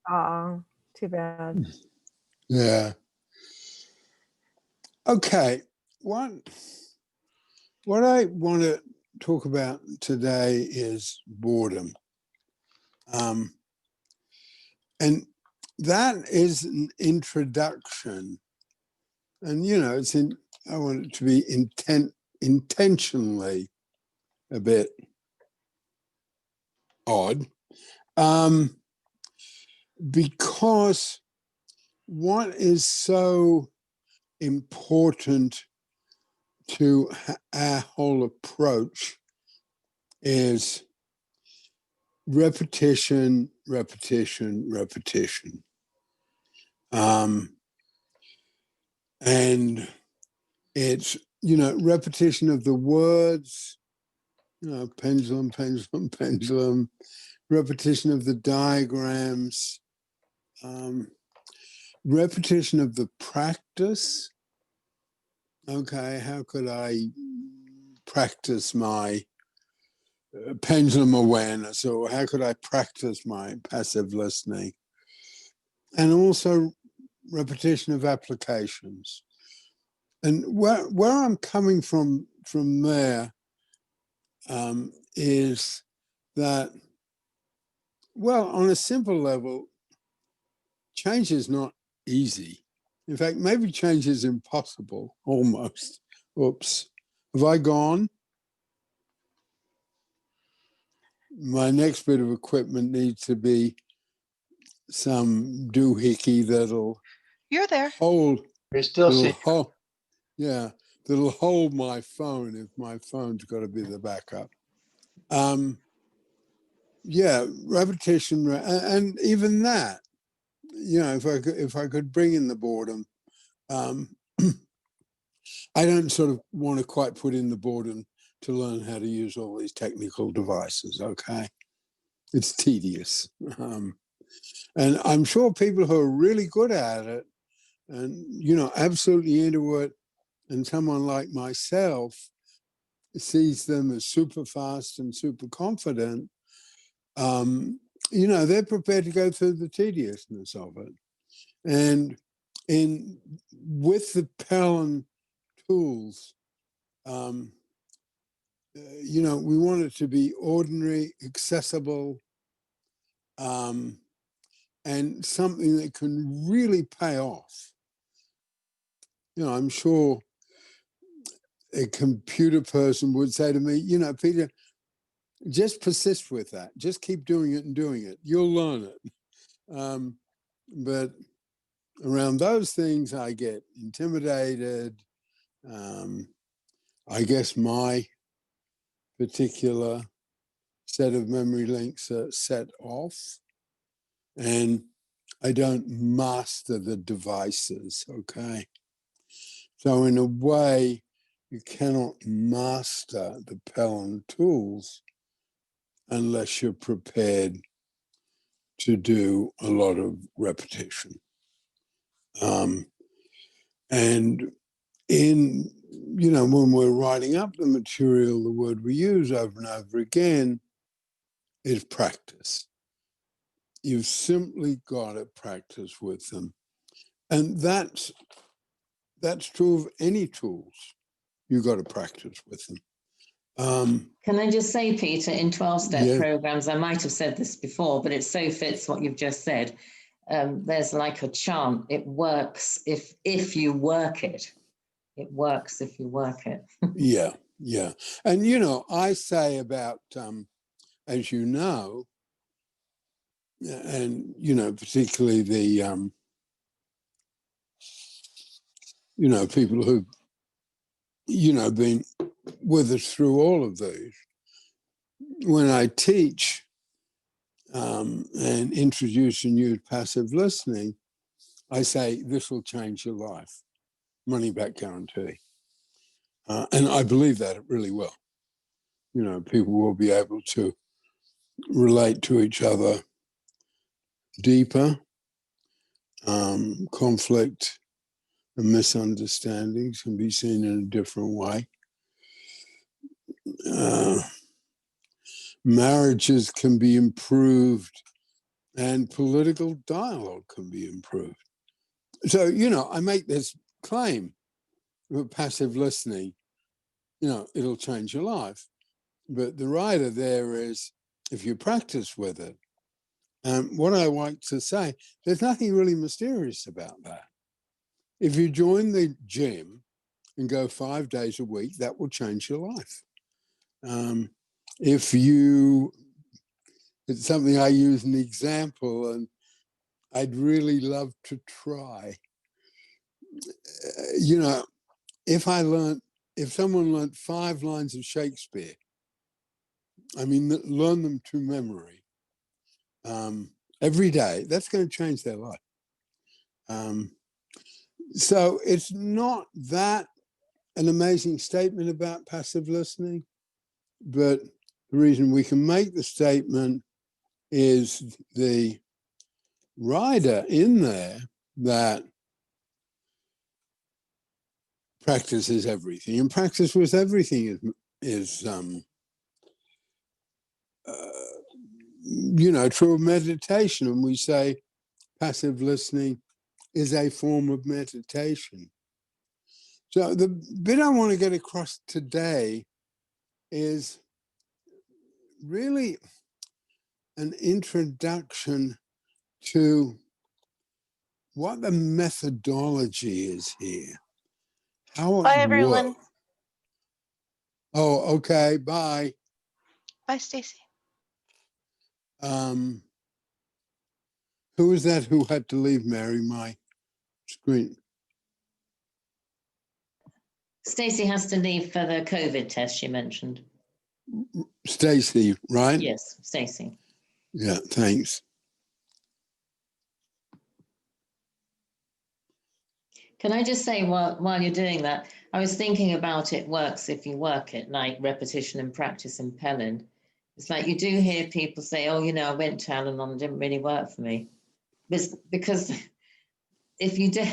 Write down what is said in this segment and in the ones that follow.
Oh, too bad. Yeah. Okay. What I want to talk about today is boredom. And that is an introduction. And, I want it to be intentionally a bit odd. Because what is so important to our whole approach is repetition, repetition, repetition. And it's, repetition of the words, pendulum, pendulum, pendulum, repetition of the diagrams, repetition of the practice. Okay, how could I practice my pendulum awareness, or how could I practice my passive listening? And also repetition of applications. And where I'm coming from there is that, well, on a simple level, change is not easy. In fact, maybe change is impossible, almost. Oops. Have I gone? My next bit of equipment needs to be some doohickey that'll You're there. hold. We're still seeing. Yeah, that'll hold my phone if my phone's got to be the backup. Yeah, repetition, and even that, if I could bring in the boredom, I don't sort of want to quite put in the boredom to learn how to use all these technical devices. Okay, it's tedious, and I'm sure people who are really good at it, and absolutely into it, and someone like myself sees them as super fast and super confident, they're prepared to go through the tediousness of it. And with the Pelham tools, we want it to be ordinary, accessible, and something that can really pay off. I'm sure a computer person would say to me, Peter, just persist with that. Just keep doing it and doing it. You'll learn it. But around those things, I get intimidated. I guess my particular set of memory links are set off, and I don't master the devices, okay? So in a way, you cannot master the Pelham tools unless you're prepared to do a lot of repetition. And when we're writing up the material, the word we use over and over again is practice. You've simply got to practice with them. And that's true of any tools. You've got to practice with them. Can I just say, Peter, in 12-step programs, I might have said this before, but it so fits what you've just said. There's like a chant. It works if you work it. It works if you work it. Yeah. And, I say about, as you know, and, particularly the, people who've, been with us through all of these. When I teach and introduce and use passive listening, I say, this will change your life. Money back guarantee. And I believe that it really will. People will be able to relate to each other deeper. Conflict and misunderstandings can be seen in a different way. Marriages can be improved and political dialogue can be improved. So, you know, I make this claim that passive listening, you know, it'll change your life. But the rider there is, if you practice with it, what I like to say, there's nothing really mysterious about that. If you join the gym and go 5 days a week, that will change your life. If you, it's something I use an example, and I'd really love to try. You know, if someone learned 5 lines of Shakespeare, I mean, learn them to memory every day, that's going to change their life. So it's not that an amazing statement about passive listening, but the reason we can make the statement is the rider in there that practice is everything, and practice with everything is you know, true of meditation. And we say passive listening is a form of meditation. So the bit I want to get across today is really an introduction to what the methodology is here, how Bye, it everyone. works. Oh, okay, bye. Bye, Stacy. Who was that who had to leave, Mary? My screen. Stacey has to leave for the COVID test she mentioned. Stacy, right? Yes, Stacey. Yeah, thanks. Can I just say while you're doing that, I was thinking about it works if you work it, like repetition and practice in Pelin. It's like you do hear people say, oh, you know, I went to Al-Anon, it didn't really work for me. Because if you do,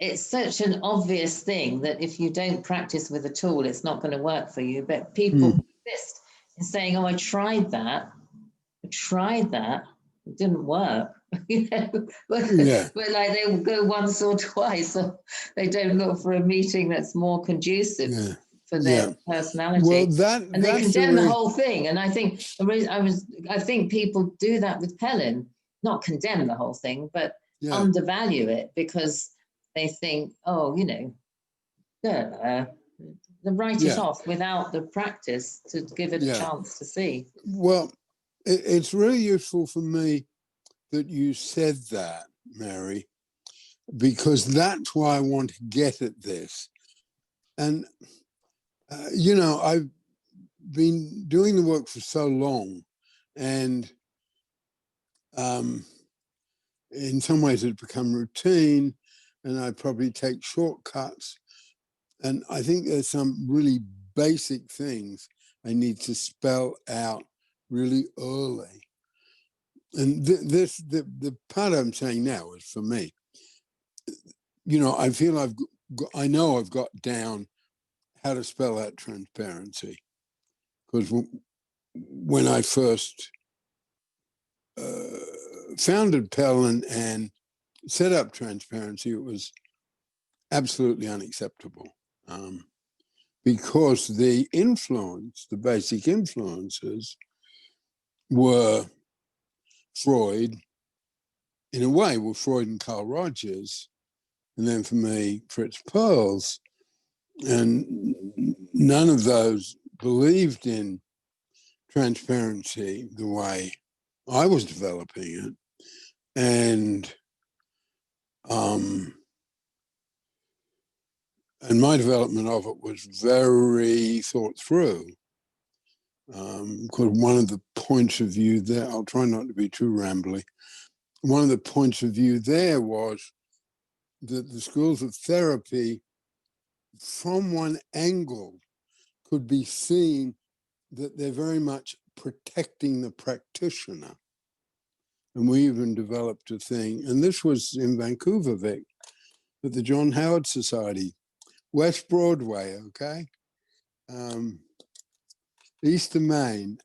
it's such an obvious thing that if you don't practice with a tool, it's not going to work for you. But people persist in saying, oh, I tried that, it didn't work. You know, but like they will go once or twice, or they don't look for a meeting that's more conducive for their personality. Well, and they condemn the whole thing. And I think I think people do that with Pelin, not condemn the whole thing, but undervalue it because they think, oh, you know, they write it off without the practice to give it a chance to see. Well, it's really useful for me that you said that, Mary, because that's why I want to get at this. And, you know, I've been doing the work for so long, and in some ways it's become routine, and I probably take shortcuts. And I think there's some really basic things I need to spell out really early. And the part I'm saying now is for me. You know, I feel I know I've got down how to spell out transparency, because when I first founded Pelin and set up transparency, it was absolutely unacceptable, because the basic influences were Freud, in a way, were Freud and Carl Rogers, and then for me, Fritz Perls. And none of those believed in transparency the way I was developing it. And my development of it was very thought through. Because one of the points of view there, I'll try not to be too rambly, one of the points of view there was that the schools of therapy, from one angle, could be seen that they're very much protecting the practitioner. And we even developed a thing, and this was in Vancouver, Vic, at the John Howard Society, West Broadway, okay? East of Main.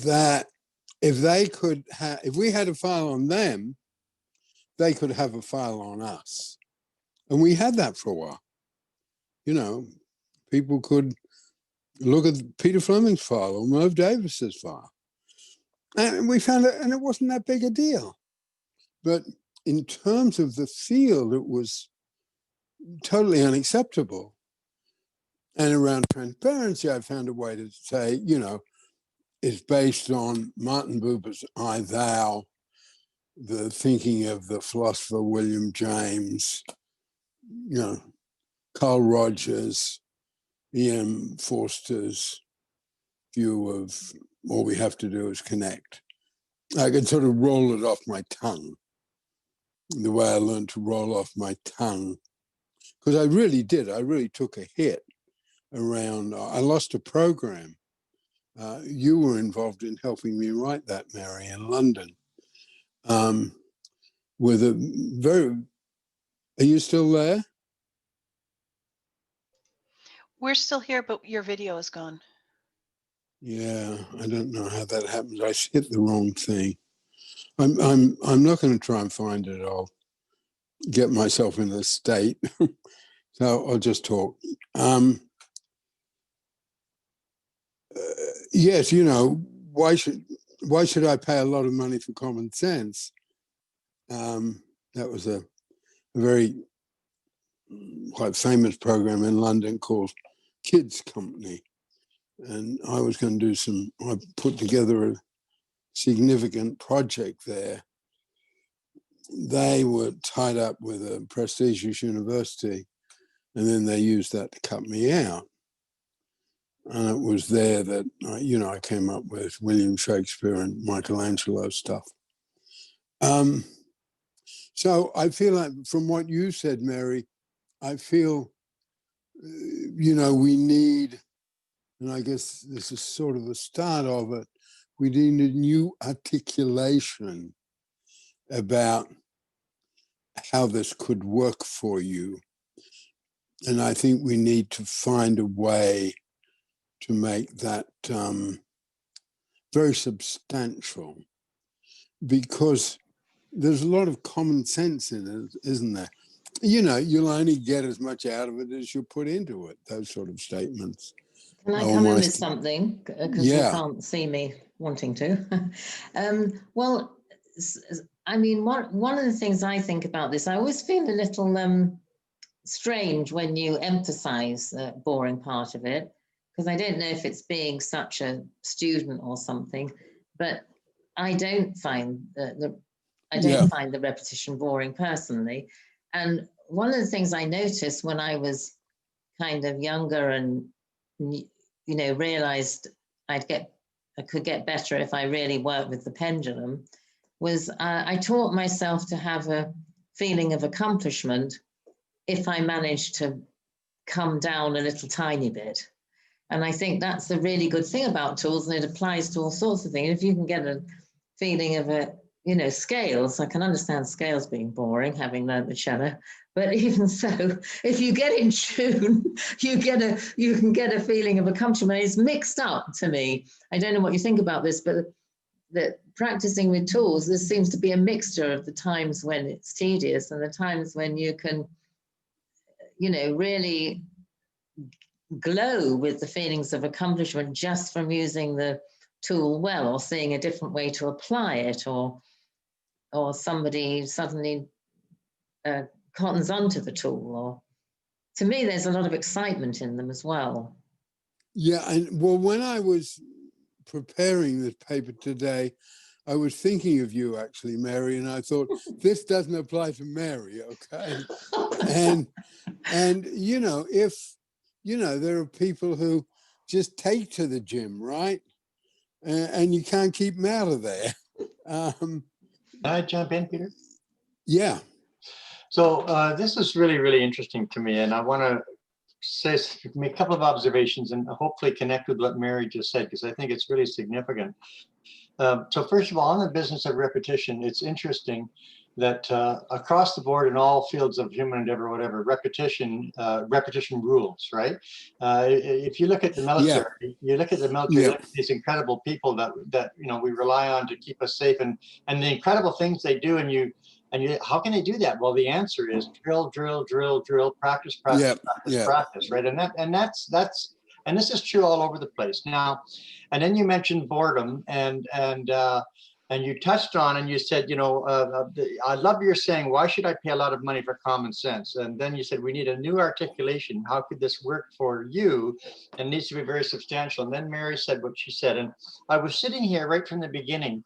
that if we had a file on them, they could have a file on us. And we had that for a while. You know, people could look at Peter Fleming's file or Merv Davis's file. And we found it, and it wasn't that big a deal. But in terms of the field, it was totally unacceptable. And around transparency, I found a way to say, you know, it's based on Martin Buber's I, Thou, the thinking of the philosopher William James, you know, Carl Rogers, E.M. Forster's view of all we have to do is connect. I could sort of roll it off my tongue, the way I learned to roll off my tongue. Because I really did. I really took a hit around, I lost a program. You were involved in helping me write that, Mary, in London. With a very, are you still there? We're still here, but your video is gone. Yeah, I don't know how that happens. I hit the wrong thing. I'm not going to try and find it. I'll get myself in a state. So I'll just talk. Yes, you know, why should I pay a lot of money for common sense? That was a very quite famous program in London called Kids Company. And I was going to do I put together a significant project there. They were tied up with a prestigious university, and then they used that to cut me out. And it was there that, you know, I came up with William Shakespeare and Michelangelo stuff. So I feel like from what you said, Mary, I feel, you know, we need, and I guess this is sort of the start of it, we need a new articulation about how this could work for you. And I think we need to find a way to make that very substantial, because there's a lot of common sense in it, isn't there? You know, you'll only get as much out of it as you put into it, those sort of statements. Can I come in with something? Because you can't see me wanting to. Well, I mean, one of the things I think about this, I always feel a little strange when you emphasize the boring part of it, because I don't know if it's being such a student or something, but I don't find find the repetition boring personally. And one of the things I noticed when I was kind of younger and, you know, realized I could get better if I really worked with the pendulum, was I taught myself to have a feeling of accomplishment if I managed to come down a little tiny bit. And I think that's a really good thing about tools, and it applies to all sorts of things. If you can get a feeling of it, you know, scales, I can understand scales being boring, having learned the cello, but even so, if you get in tune, you can get a feeling of accomplishment. It's mixed up to me. I don't know what you think about this, but that practicing with tools, there seems to be a mixture of the times when it's tedious and the times when you can, you know, really glow with the feelings of accomplishment just from using the tool well, or seeing a different way to apply it, or somebody suddenly cottons onto the tool. Or to me, there's a lot of excitement in them as well. Yeah, and well, when I was preparing this paper today, I was thinking of you actually, Mary, and I thought, this doesn't apply to Mary, okay? and you know, if, you know, there are people who just take to the gym, right? And you can't keep them out of there. Can I jump in, Peter? Yeah. So this is really, really interesting to me, and I want to make a couple of observations and hopefully connect with what Mary just said, because I think it's really significant. So first of all, on the business of repetition, it's interesting that across the board in all fields of human endeavor, whatever, repetition rules, right? If you look at the military, you look at these incredible people that we rely on to keep us safe, and the incredible things they do, and you, how can they do that? Well, the answer is drill, drill, drill, drill, practice, practice, practice, right? And this is true all over the place now. And then you mentioned boredom, and you touched on, and you said, I love your saying, why should I pay a lot of money for common sense? And then you said, we need a new articulation. How could this work for you? And it needs to be very substantial. And then Mary said what she said. And I was sitting here right from the beginning,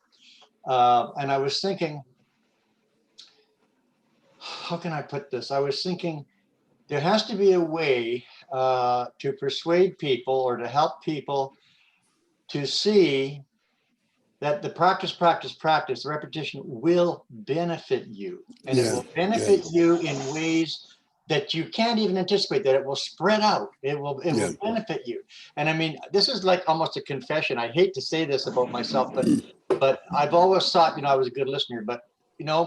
and I was thinking, how can I put this? I was thinking there has to be a way to persuade people or to help people to see that the practice, the repetition will benefit you. And it will benefit you in ways that you can't even anticipate, that it will spread out. It will benefit you. And I mean, this is like almost a confession. I hate to say this about myself, but I've always thought, I was a good listener, but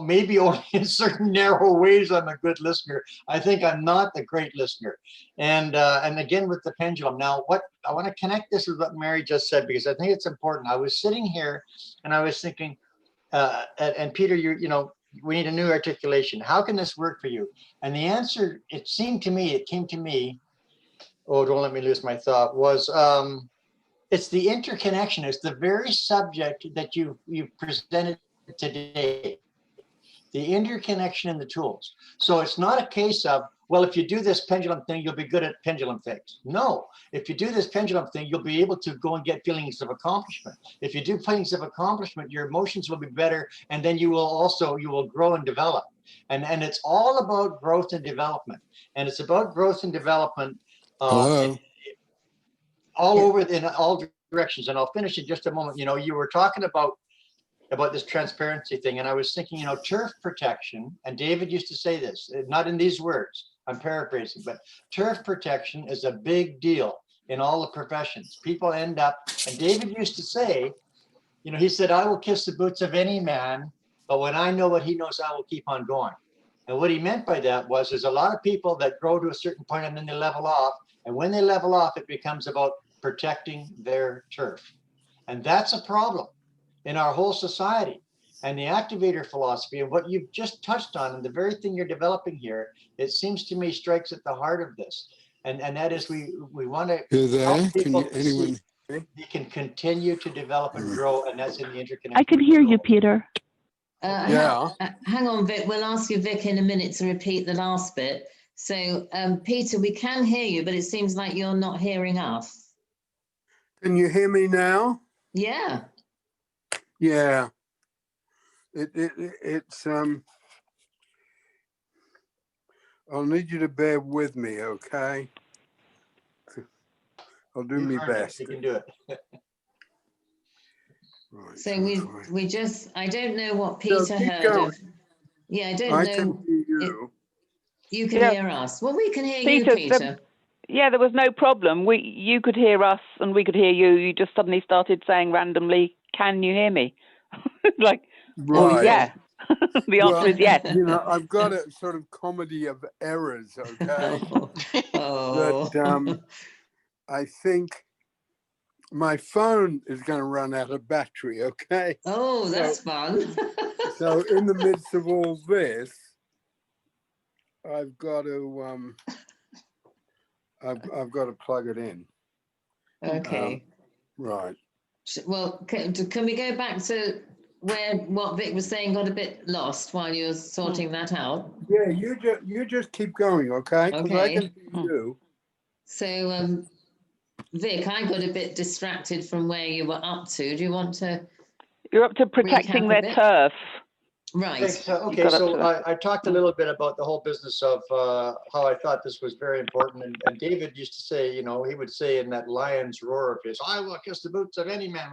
maybe only in certain narrow ways I'm a good listener. I think I'm not a great listener. And again, with the pendulum. Now, what I want to connect this with what Mary just said, because I think it's important. I was sitting here and I was thinking, and Peter, we need a new articulation. How can this work for you? And the answer, it came to me, oh, don't let me lose my thought, was it's the interconnection. It's the very subject that you presented today. The interconnection in the tools. So it's not a case of, well, if you do this pendulum thing, you'll be good at pendulum things. No, if you do this pendulum thing, you'll be able to go and get feelings of accomplishment. If you do feelings of accomplishment, your emotions will be better, and then you will grow and develop. And it's all about growth and development. And it's about growth and development all over in all directions. And I'll finish in just a moment. You were talking about this transparency thing. And I was thinking, turf protection, and David used to say this, not in these words, I'm paraphrasing, but turf protection is a big deal in all the professions. People end up, and David used to say, he said, I will kiss the boots of any man, but when I know what he knows, I will keep on going. And what he meant by that was, there's a lot of people that grow to a certain point and then they level off. And when they level off, it becomes about protecting their turf. And that's a problem in our whole society. And the activator philosophy and what you've just touched on, and the very thing you're developing here, it seems to me strikes at the heart of this. And that is we want to help people you can continue to develop and grow, and that's in the interconnection. I can hear you, Peter. Hang on, Vic. We'll ask you, Vic, in a minute to repeat the last bit. So, Peter, we can hear you, but it seems like you're not hearing us. Can you hear me now? Yeah. Yeah. It's I'll need you to bear with me, okay? I'll do my best. You can do it. Right, so we just, I don't know what Peter heard of. Yeah, I don't know. Can hear you. You can hear us. Well, we can hear you, Peter. There was no problem. You could hear us and we could hear you. You just suddenly started saying randomly, can you hear me? Like, right. Yeah. The answer is yes. I've got a sort of comedy of errors, okay? Oh. But I think my phone is going to run out of battery, okay? Oh, that's fun. So in the midst of all this, I've got to I've got to plug it in. Okay. Right. Well, can we go back to what Vic was saying got a bit lost while you were sorting that out? Yeah, you just keep going, okay? Because I can hear you. So, Vic, I got a bit distracted from where you were up to. Do you want to? You're up to protecting their turf. Right. Okay, so I talked a little bit about the whole business of how I thought this was very important. And David used to say, he would say in that lion's roar of his, I will kiss the boots of any man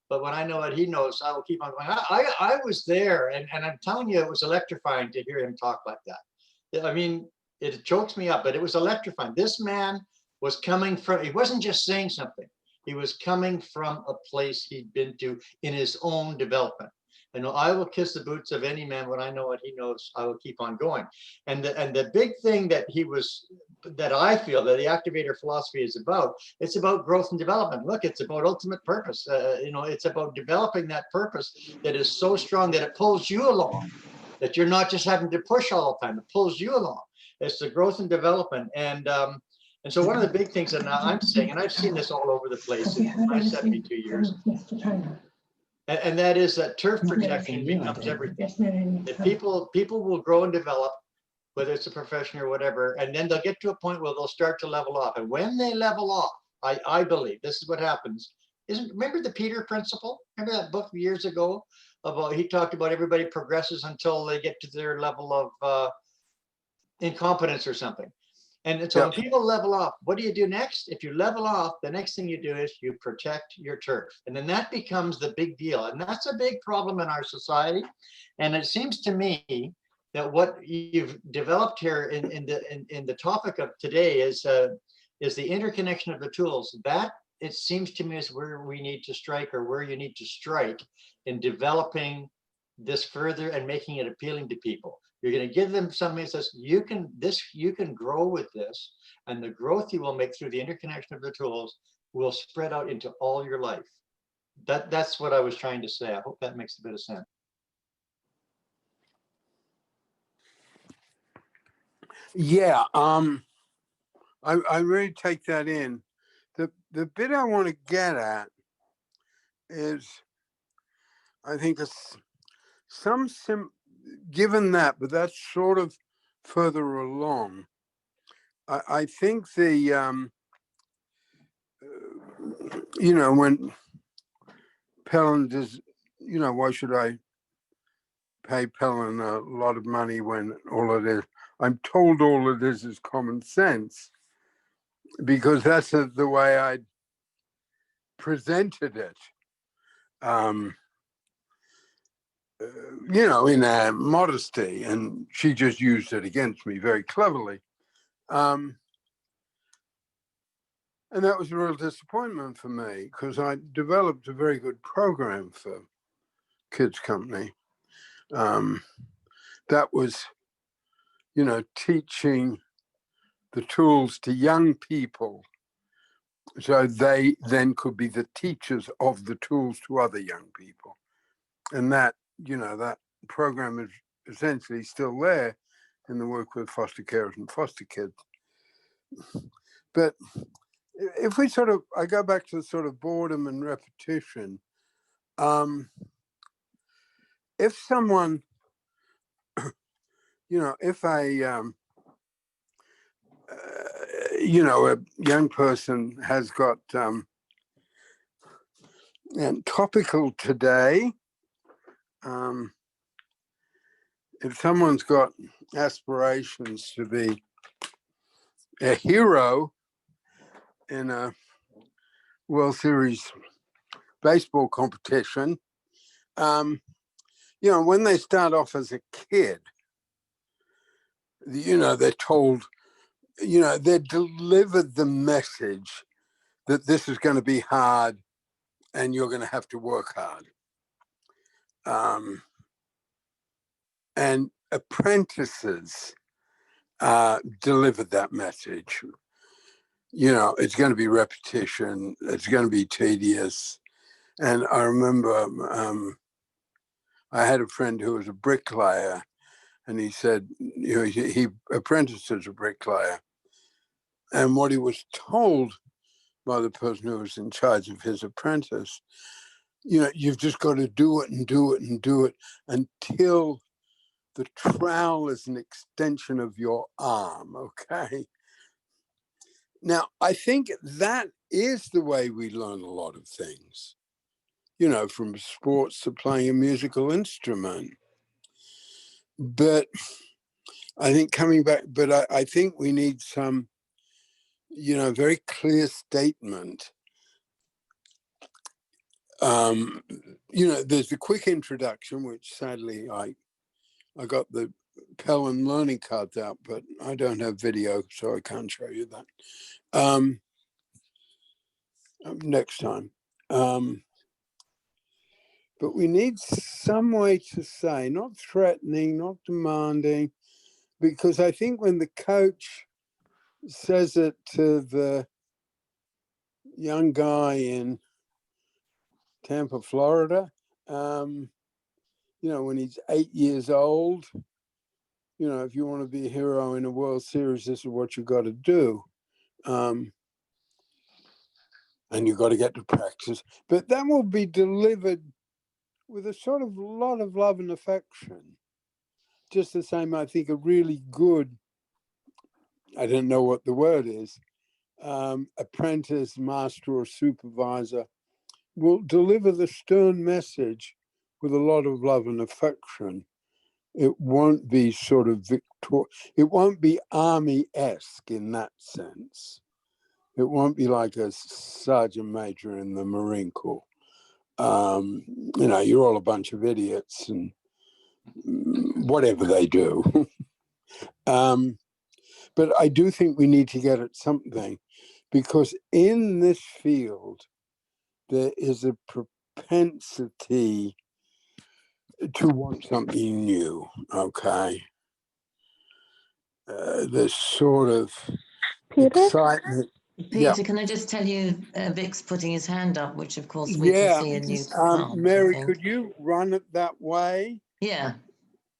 but when I know what he knows, I will keep on going. I was there, and I'm telling you, it was electrifying to hear him talk like that. I mean, it chokes me up, but it was electrifying. This man was coming from, he wasn't just saying something. He was coming from a place he'd been to in his own development. And I will kiss the boots of any man when I know what he knows. I will keep on going. And the big thing that I feel that the activator philosophy is about, it's about growth and development. Look, it's about ultimate purpose. It's about developing that purpose that is so strong that it pulls you along, that you're not just having to push all the time. It pulls you along. It's the growth and development. And so one of the big things that I'm saying, and I've seen this all over the place in my 72 years, and that is that turf protection becomes everything. That people will grow and develop, whether it's a profession or whatever, and then they'll get to a point where they'll start to level off. And when they level off, I believe this is what happens. Remember the Peter principle? Remember that book years ago about, he talked about everybody progresses until they get to their level of incompetence or something. And so when people level off, what do you do next? If you level off, the next thing you do is you protect your turf. And then that becomes the big deal. And that's a big problem in our society. And it seems to me that what you've developed here in the topic of today is the interconnection of the tools. That, it seems to me, is where we need to strike, or where you need to strike in developing this further and making it appealing to people. You're going to give them something that says you can grow with this, and the growth you will make through the interconnection of the tools will spread out into all your life. That's what I was trying to say. I hope that makes a bit of sense. Yeah, I really take that in. The bit I want to get at is, I think it's given that, but that's sort of further along. I think the when Pelham does, why should I pay Pelham a lot of money when all it is, I'm told all it is common sense, because that's the way I presented it. In a modesty, and she just used it against me very cleverly. And that was a real disappointment for me, because I developed a very good program for Kids Company. That was, teaching the tools to young people, so they then could be the teachers of the tools to other young people. And that, that program is essentially still there in the work with foster carers and foster kids. But if we I go back to sort of boredom and repetition, if someone, if a young person has got, and topical today, if someone's got aspirations to be a hero in a World Series baseball competition, when they start off as a kid, they're told, they're delivered the message that this is going to be hard and you're going to have to work hard. And apprentices delivered that message. It's going to be repetition, it's going to be tedious. And I remember I had a friend who was a bricklayer, and he said, he apprenticed as a bricklayer. And what he was told by the person who was in charge of his apprentice, you've just got to do it and do it and do it until the trowel is an extension of your arm, okay? Now, I think that is the way we learn a lot of things, from sports to playing a musical instrument. But I think coming back, I think we need some, very clear statement. There's the quick introduction, which sadly I got the Pelham learning cards out, but I don't have video, so I can't show you that. Next time. but we need some way to say, not threatening, not demanding, because I think when the coach says it to the young guy in Tampa, Florida, when he's 8 years old, if you want to be a hero in a World Series, this is what you got to do. And you got to get to practice. But that will be delivered with a sort of lot of love and affection. Just the same, I think, a really good, I don't know what the word is, apprentice, master, or supervisor will deliver the stern message with a lot of love and affection. It won't be sort of it won't be army-esque in that sense. It won't be like a sergeant major in the Marine Corps. You're all a bunch of idiots and whatever they do. But I do think we need to get at something, because in this field, there is a propensity to want something new, okay? This sort of Peter? excitement. Peter, can I just tell you, Vic's putting his hand up, which of course we can Yeah, see and you can't. Mary, I think. could you run it that way? Yeah.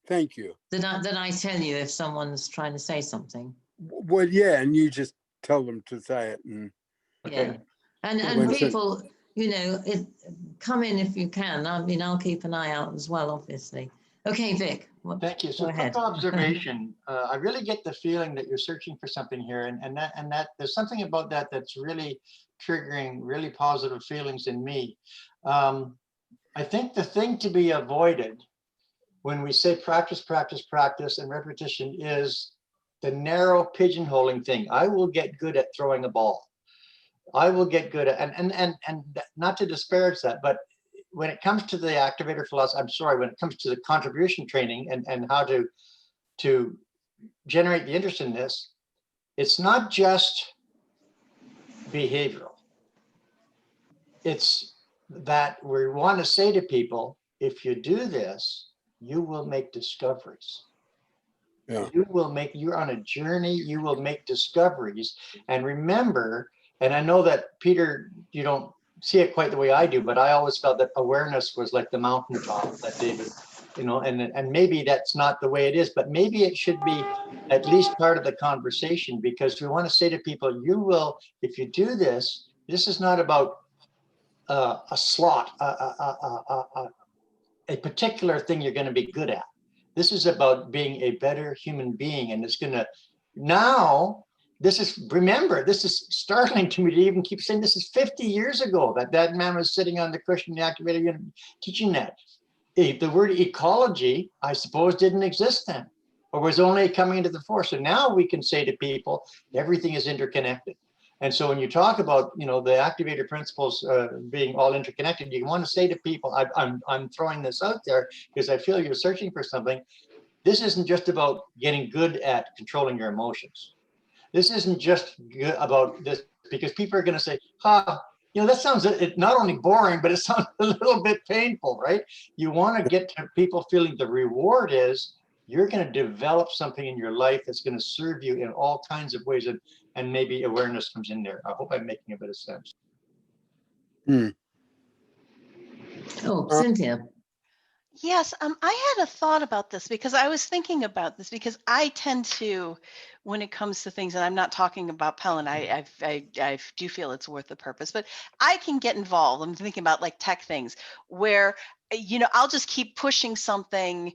Thank you. Did I tell you if someone's trying to say something? Well, yeah, and you just tell them to say it. And Yeah. And When people, come in if you can. I mean, I'll keep an eye out as well, obviously. Okay, Vic. Thank you. So Go ahead. quick observation. I really get the feeling that you're searching for something here, and that there's something about that that's really triggering really positive feelings in me. I think the thing to be avoided when we say practice, practice, practice, and repetition is the narrow pigeonholing thing. I will get good at throwing a ball. I will get good at, and not to disparage that, but when it comes to the activator philosophy, when it comes to the contribution training and how to generate the interest in this, it's not just behavioral. It's that we want to say to people, if you do this, you will make discoveries. Yeah. You're on a journey, you will make discoveries. And remember, and I know that Peter, you don't see it quite the way I do, but I always felt that awareness was like the mountaintop that David, and maybe that's not the way it is, but maybe it should be at least part of the conversation, because we want to say to people, you will, if you do this, this is not about a slot, a particular thing you're going to be good at. This is about being a better human being, and it's going to now. This is startling to me to even keep saying this is 50 years ago that man was sitting on the cushion, the activator, teaching that. The word ecology, I suppose, didn't exist then, or was only coming into the fore. So now we can say to people, everything is interconnected. And so when you talk about, the activator principles being all interconnected, you want to say to people, I'm throwing this out there because I feel you're searching for something. This isn't just about getting good at controlling your emotions. This isn't just about this, because people are going to say, that sounds not only boring, but it sounds a little bit painful, right? You want to get to people feeling the reward is you're going to develop something in your life that's going to serve you in all kinds of ways, and maybe awareness comes in there. I hope I'm making a bit of sense. Oh, Cynthia. Yes, I had a thought about this because I was thinking about this because I tend to, when it comes to things, and I'm not talking about Pelin, I do feel it's worth the purpose, but I can get involved. I'm thinking about like tech things where, I'll just keep pushing something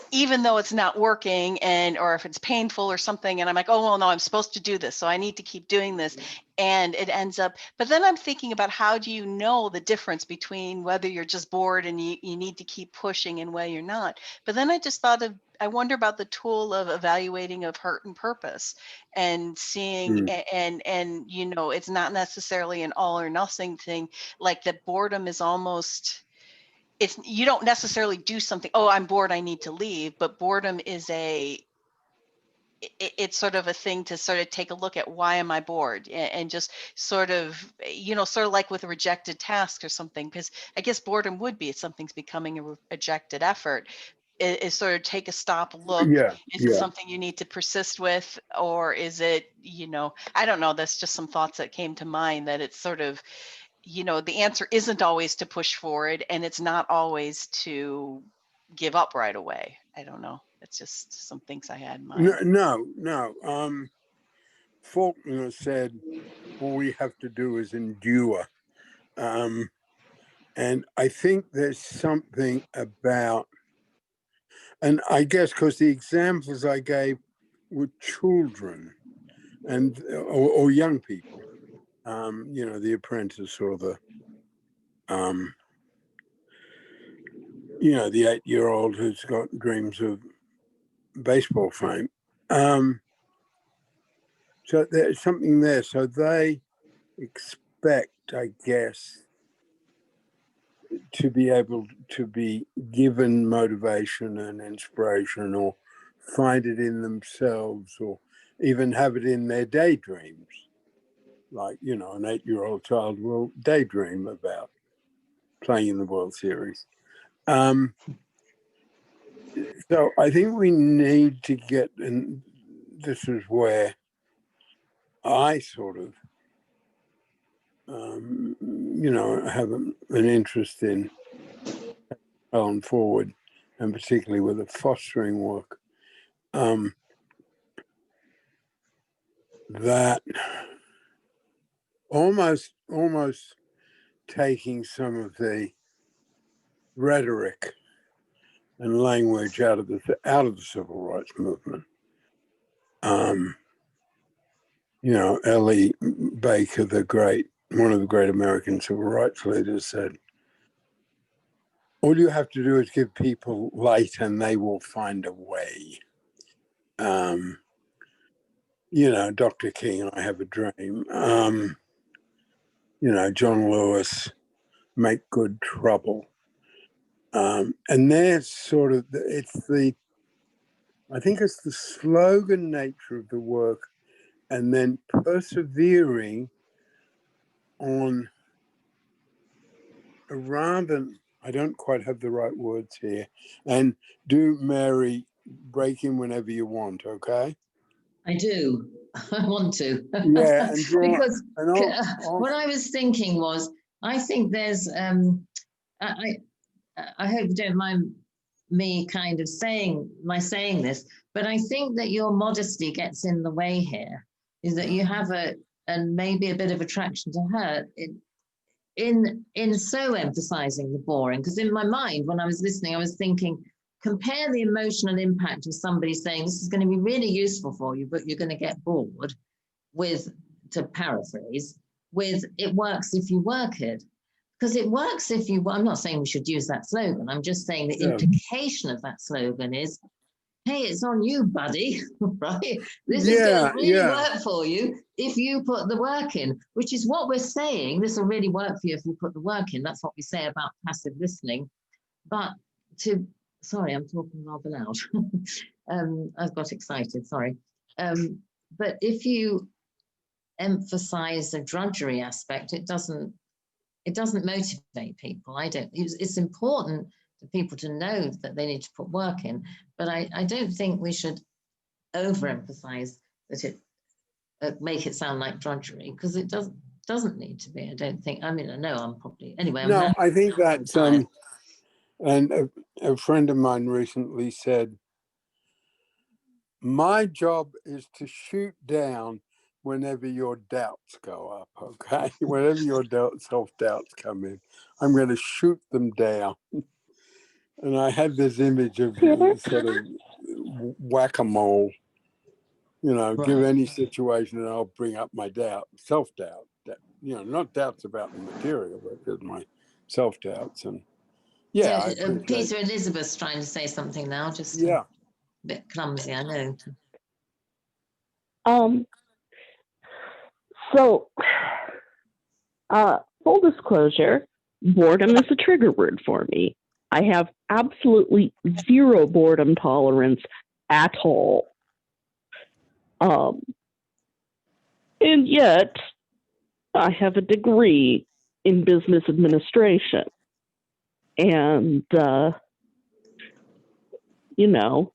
even though it's not working, or if it's painful or something, and I'm like, oh, well, no, I'm supposed to do this, so I need to keep doing this. And it ends up, but then I'm thinking about how do you know the difference between whether you're just bored and you need to keep pushing and whether you're not. But then I just I wonder about the tool of evaluating of hurt and purpose and seeing, and it's not necessarily an all or nothing thing, like that boredom is almost, you don't necessarily do something, oh, I'm bored, I need to leave, but boredom is it's sort of a thing to sort of take a look at, why am I bored, and just sort of, sort of like with a rejected task or something, because I guess boredom would be if something's becoming a rejected effort, is sort of take a stop, look, Yeah, is it yeah. something you need to persist with, or is it, I don't know, that's just some thoughts that came to mind, that it's sort of, the answer isn't always to push forward, and it's not always to give up right away. I don't know. It's just some things I had in mind. No. Faulkner said, all we have to do is endure. And I think there's something about, and I guess because the examples I gave were children and or young people, the apprentice or the, the 8-year-old who's got dreams of baseball fame. So there's something there. So they expect, I guess, to be able to be given motivation and inspiration, or find it in themselves, or even have it in their daydreams. Like, an 8-year-old child will daydream about playing in the World Series. So I think we need to get, and this is where I sort of, have an interest in going forward, and particularly with the fostering work, that almost taking some of the rhetoric and language out of the civil rights movement. Ellie Baker, one of the great American civil rights leaders, said, all you have to do is give people light and they will find a way. Dr. King, I Have a Dream. John Lewis, Make Good Trouble. And there's sort of, I think it's the slogan nature of the work, and then persevering on a rather, I don't quite have the right words here, and do, Mary, break in whenever you want, okay? I do. I want to. Yeah, and because what I was thinking was, I think there's, I hope you don't mind me kind of saying this, but I think that your modesty gets in the way here, is that you have and maybe a bit of attraction to her in so emphasizing the boring. Because in my mind, when I was listening, I was thinking, compare the emotional impact of somebody saying this is going to be really useful for you, but you're going to get bored, with, to paraphrase, with it works if you work it. Because it works if you, I'm not saying we should use that slogan. I'm just saying the implication of that slogan is, hey, it's on you, buddy, right? This is going to really work for you if you put the work in, which is what we're saying. This will really work for you if you put the work in. That's what we say about passive listening. But sorry, I'm talking rather loud. I've got excited, sorry. But if you emphasize the drudgery aspect, it doesn't motivate people. It's important for people to know that they need to put work in, but I don't think we should overemphasize that it make it sound like drudgery, because it doesn't need to be. I don't think. I mean, I know I'm probably anyway. No, I think that's and a friend of mine recently said, my job is to shoot down whenever your doubts go up, okay? Whenever your self-doubts come in, I'm going to shoot them down. And I had this image of sort of whack-a-mole, give any situation and I'll bring up my self-doubt, not doubts about the material, but just my self-doubts. And so, Peter, Elizabeth's trying to say something now, just a bit clumsy, I know. So, full disclosure, boredom is a trigger word for me. I have absolutely zero boredom tolerance at all. And yet, I have a degree in business administration. And, you know,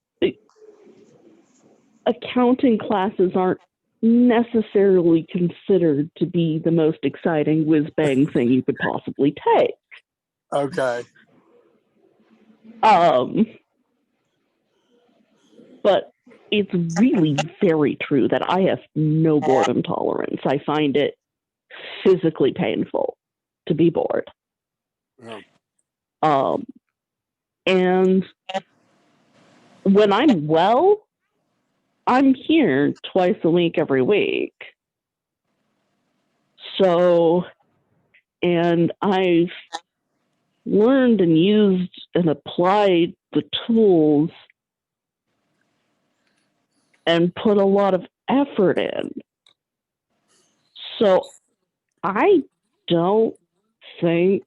accounting classes aren't necessarily considered to be the most exciting whiz-bang thing you could possibly take. Okay. But it's really very true that I have no boredom tolerance. I find it physically painful to be bored. Yeah. And when I'm well, I'm here twice a week, every week. So, and I've learned and used and applied the tools and put a lot of effort in. So I don't think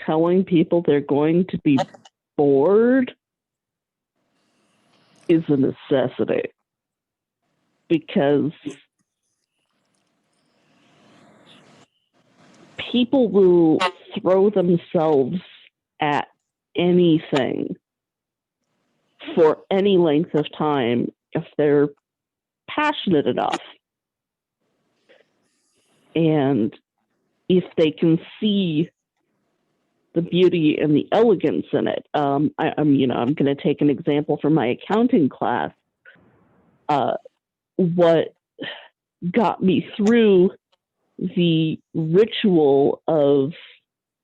telling people they're going to be bored is a necessity, because people will throw themselves at anything for any length of time if they're passionate enough. And if they can see the beauty and the elegance in it. I'm going to take an example from my accounting class. What got me through the ritual of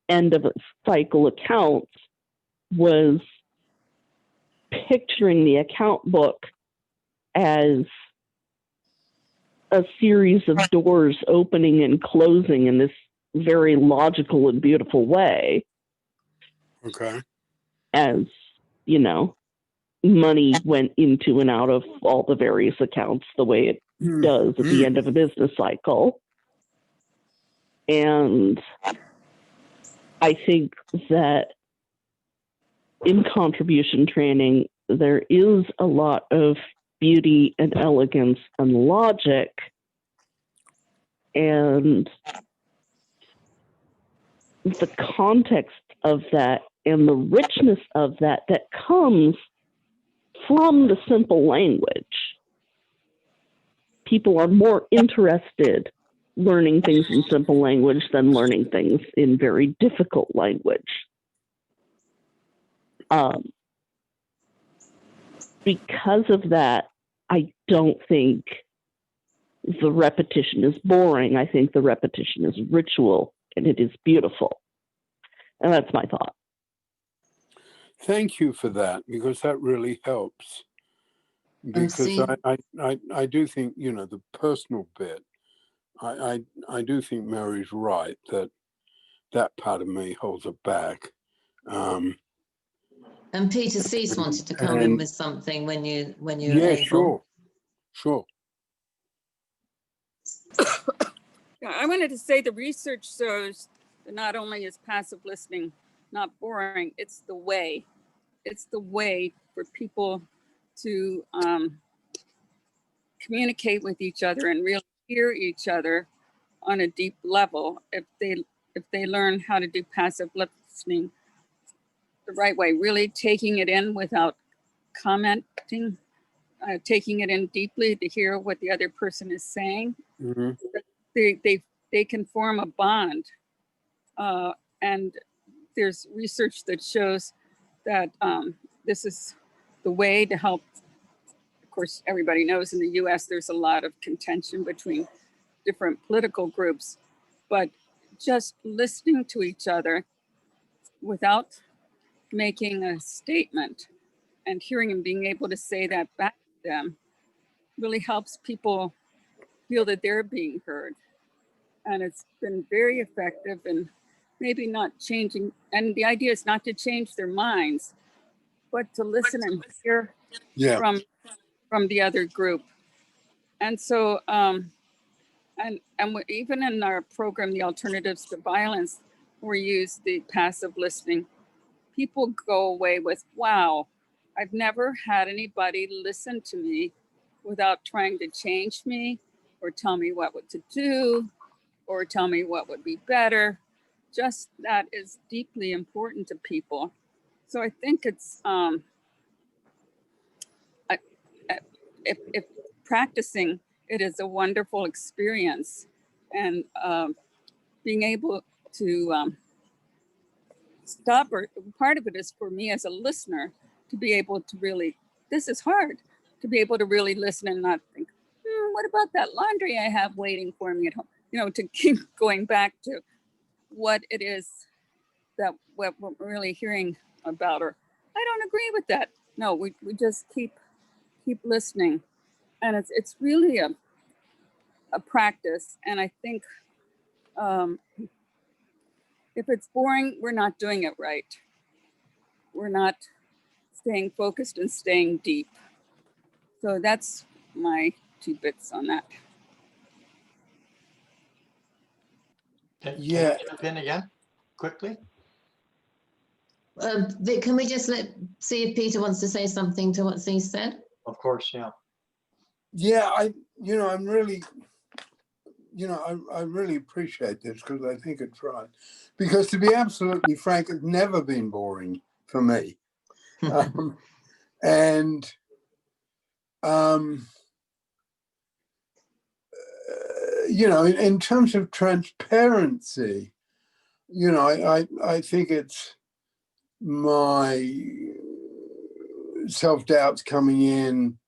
end of a cycle accounts was picturing the account book as a series of doors opening and closing in this very logical and beautiful way. Okay. As, you know, money went into and out of all the various accounts the way it does at the end of a business cycle. And I think that in contribution training, there is a lot of beauty and elegance and logic. And the context of that and the richness of that comes from the simple language. People are more interested learning things in simple language than learning things in very difficult language. Because of that, I don't think the repetition is boring. I think the repetition is ritual, and it is beautiful. And that's my thought. Thank you for that, because that really helps. Because I do think, you know, the personal bit, I do think Mary's right that part of me holds it back. And Peter Cease wanted to come in with something when you yeah, able. Sure. I wanted to say the research shows that not only is passive listening not boring, it's the way for people to communicate with each other and really hear each other on a deep level if they learn how to do passive listening the right way, really taking it in without commenting, taking it in deeply to hear what the other person is saying. Mm-hmm. They can form a bond, and there's research that shows that this is the way to help. Of course, everybody knows in the US there's a lot of contention between different political groups, but just listening to each other without making a statement and hearing and being able to say that back to them really helps people feel that they're being heard. And it's been very effective and maybe not changing. And the idea is not to change their minds, but to listen and hear from the other group. And so, even in our program, the Alternatives to Violence, we use the passive listening. People go away with, wow, I've never had anybody listen to me without trying to change me or tell me what to do or tell me what would be better. Just that is deeply important to people. So I think it's, if practicing it is a wonderful experience, and being able to stop, or part of it is for me as a listener to be able to really, this is hard, to be able to really listen and not think, what about that laundry I have waiting for me at home? You know, to keep going back to what it is that what we're really hearing about, or I don't agree with that. No, we just keep listening. And it's really a practice. And I think if it's boring, we're not doing it right. We're not staying focused and staying deep. So that's my 2 bits on that. Can Yeah. I jump in again quickly? Vic, can we just see if Peter wants to say something to what he said? Of course, yeah. Yeah, I'm really, I really appreciate this because I think it's right. Because to be absolutely frank, it's never been boring for me. In terms of transparency, I think it's my self-doubts coming in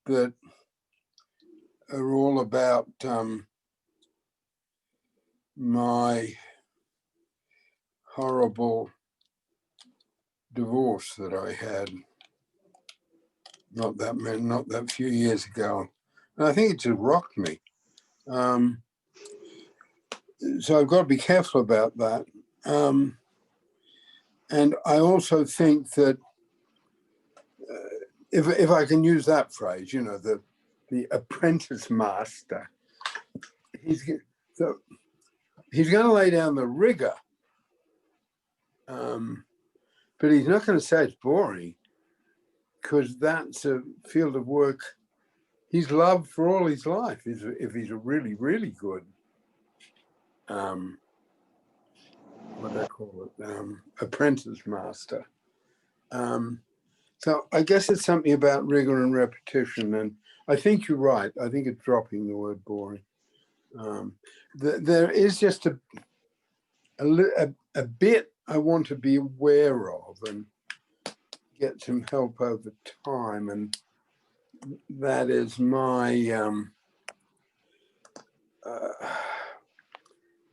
that are all about my horrible divorce that I had not that few years ago. And I think it just rocked me. So I've got to be careful about that. And I also think that if I can use that phrase, the apprentice master, he's going to lay down the rigor, but he's not going to say it's boring, because that's a field of work he's loved for all his life. If he's a really, really good, what do I call it, apprentice master. So I guess it's something about rigor and repetition, and I think you're right. I think it's dropping the word boring. There is just a bit I want to be aware of and get some help over time, and that is my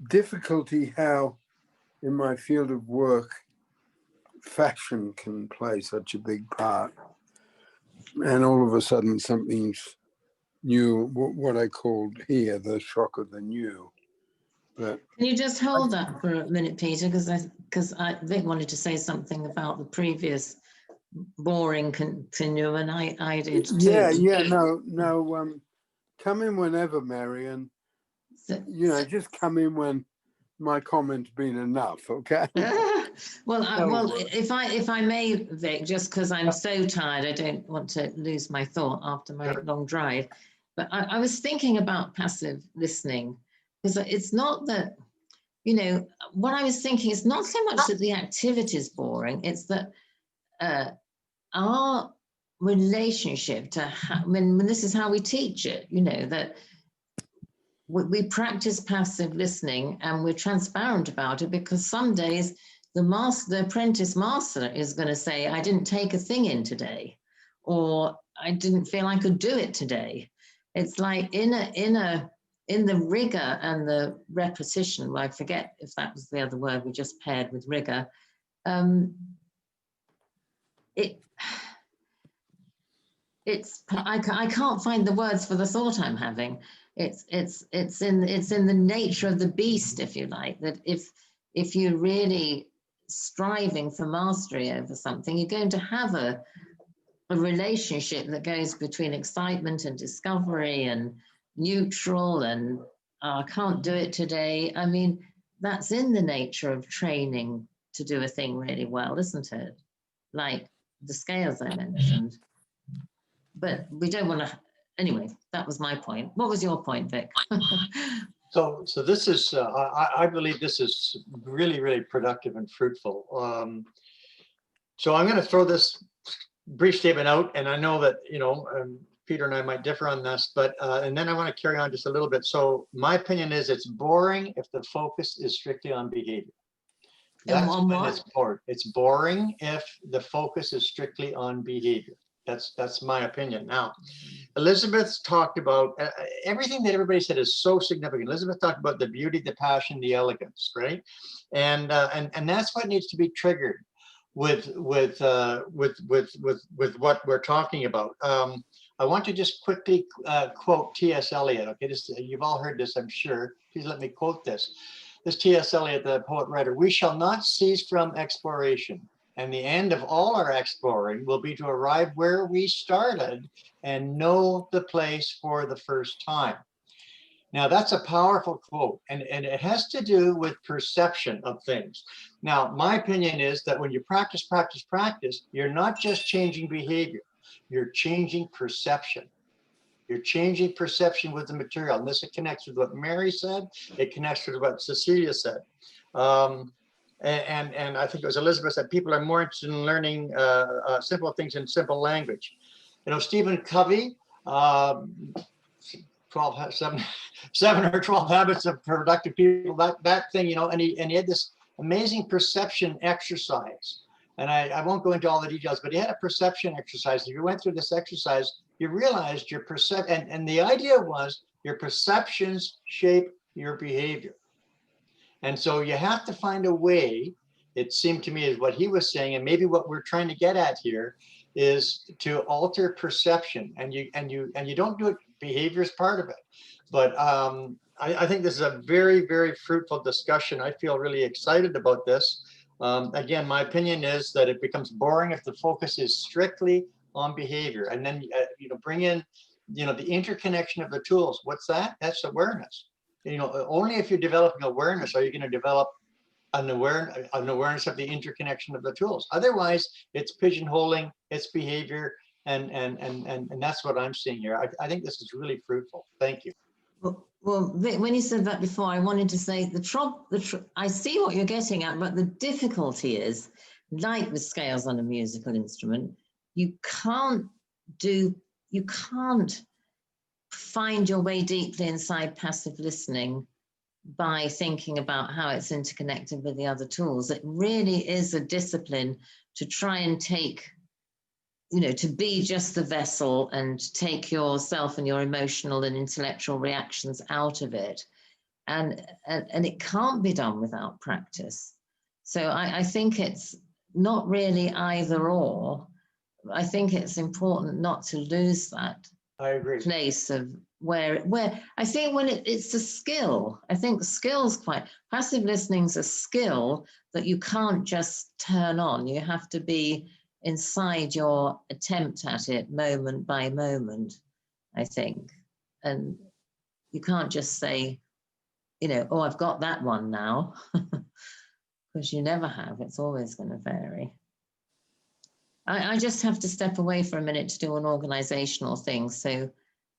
difficulty how in my field of work fashion can play such a big part, and all of a sudden something's new, what I called here the shock of the new. But can you just hold that for a minute, Peter, because Vic wanted to say something about the previous boring continuum, and I did too. No, come in whenever, Mary, and just come in when my comment's been enough, okay? Well, if I may, Vic, just because I'm so tired, I don't want to lose my thought after my long drive. But I was thinking about passive listening, because it's not that, what I was thinking is not so much that the activity is boring, it's that our relationship to when this is how we teach it, that we practice passive listening and we're transparent about it, because some days the apprentice master is going to say, I didn't take a thing in today, or I didn't feel I could do it today. It's like in the rigor and the repetition, well, I forget if that was the other word we just paired with rigor. I can't find the words for the thought I'm having. It's in the nature of the beast, if you like, that if you're really striving for mastery over something, you're going to have a relationship that goes between excitement and discovery and neutral and I can't do it today. I mean, that's in the nature of training to do a thing really well, isn't it? Like the scales I mentioned. But we don't want to anyway, that was my point. What was your point, Vic? So this is, I believe this is really, really productive and fruitful. So I'm going to throw this brief statement out, and I know that, Peter and I might differ on this, but, and then I want to carry on just a little bit. So my opinion is it's boring if the focus is strictly on behavior. That's when it's bored. It's boring if the focus is strictly on behavior. That's my opinion. Now, Elizabeth talked about everything that everybody said is so significant. Elizabeth talked about the beauty, the passion, the elegance, right? And that's what needs to be triggered with what we're talking about. I want to just quickly quote T.S. Eliot. Okay, you've all heard this, I'm sure. Please let me quote this. This T.S. Eliot, the poet writer: "We shall not cease from exploration, and the end of all our exploring will be to arrive where we started and know the place for the first time." Now, that's a powerful quote, and it has to do with perception of things. Now, my opinion is that when you practice, you're not just changing behavior, you're changing perception. You're changing perception with the material. And this connects with what Mary said. It connects with what Cecilia said. And I think it was Elizabeth said, people are more interested in learning simple things in simple language. Stephen Covey, 7 or 12 habits of productive people, that thing, and he had this amazing perception exercise. And I won't go into all the details, but he had a perception exercise. If you went through this exercise, you realized your perception, and the idea was your perceptions shape your behavior. And so you have to find a way, it seemed to me, is what he was saying, and maybe what we're trying to get at here is to alter perception. And you don't do it, behavior is part of it. But I think this is a very, very fruitful discussion. I feel really excited about this. Again, my opinion is that it becomes boring if the focus is strictly on behavior, and then bring in the interconnection of the tools. What's that? That's awareness. Only if you're developing awareness are you going to develop an awareness of the interconnection of the tools. Otherwise, it's pigeonholing, it's behavior, and that's what I'm seeing here. I think this is really fruitful. Thank you. Well, Vic, when you said that before, I wanted to say I see what you're getting at, but the difficulty is, like with scales on a musical instrument, you can't find your way deeply inside passive listening by thinking about how it's interconnected with the other tools. It really is a discipline to try and take, to be just the vessel and take yourself and your emotional and intellectual reactions out of it. And it can't be done without practice. So I think it's not really either or. I think it's important not to lose that. I agree. Place of where I think when it's a skill. I think skill's passive listening's a skill that you can't just turn on. You have to be inside your attempt at it moment by moment, I think. And you can't just say, oh, I've got that one now, because you never have. It's always going to vary. I just have to step away for a minute to do an organizational thing. So,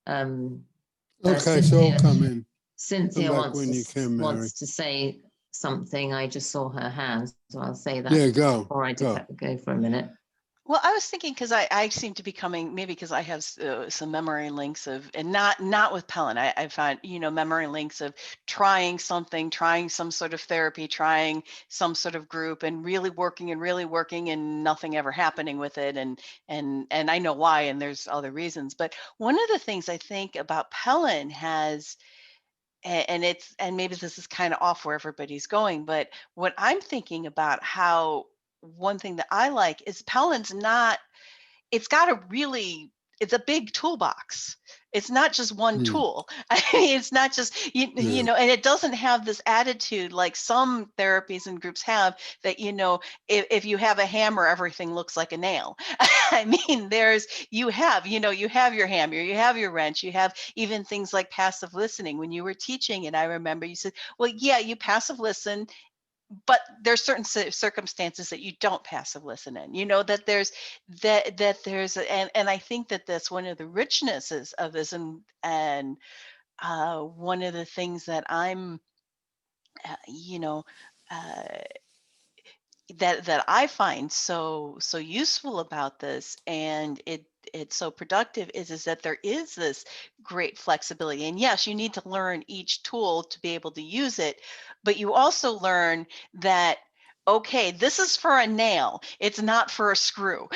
okay, so I'll come in. Cynthia wants to say something. I just saw her hand, so I'll say that. Yeah, go. Before I go for a minute. Well, I was thinking, because I seem to be coming, maybe because I have some memory links of, and not with Pelin. I find, memory links of trying something, trying some sort of therapy, trying some sort of group, and really working and nothing ever happening with it. And I know why, and there's other reasons. But one of the things I think about Pelin has, and maybe this is kind of off where everybody's going, but what I'm thinking about, how one thing that I like is Pelin's it's a big toolbox. It's not just one tool. I mean, it's not just, and it doesn't have this attitude like some therapies and groups have that, if you have a hammer, everything looks like a nail. I mean, you have your hammer, you have your wrench, you have even things like passive listening. When you were teaching, and I remember you said, well, yeah, you passive listen, but there's certain circumstances that you don't passive listen in, you know, that there's and I think that that's one of the richnesses of this, and one of the things that I'm you know uh, that I find so useful about this, and it's so productive, is that there is this great flexibility. And yes, you need to learn each tool to be able to use it, but you also learn that, okay, this is for a nail, it's not for a screw.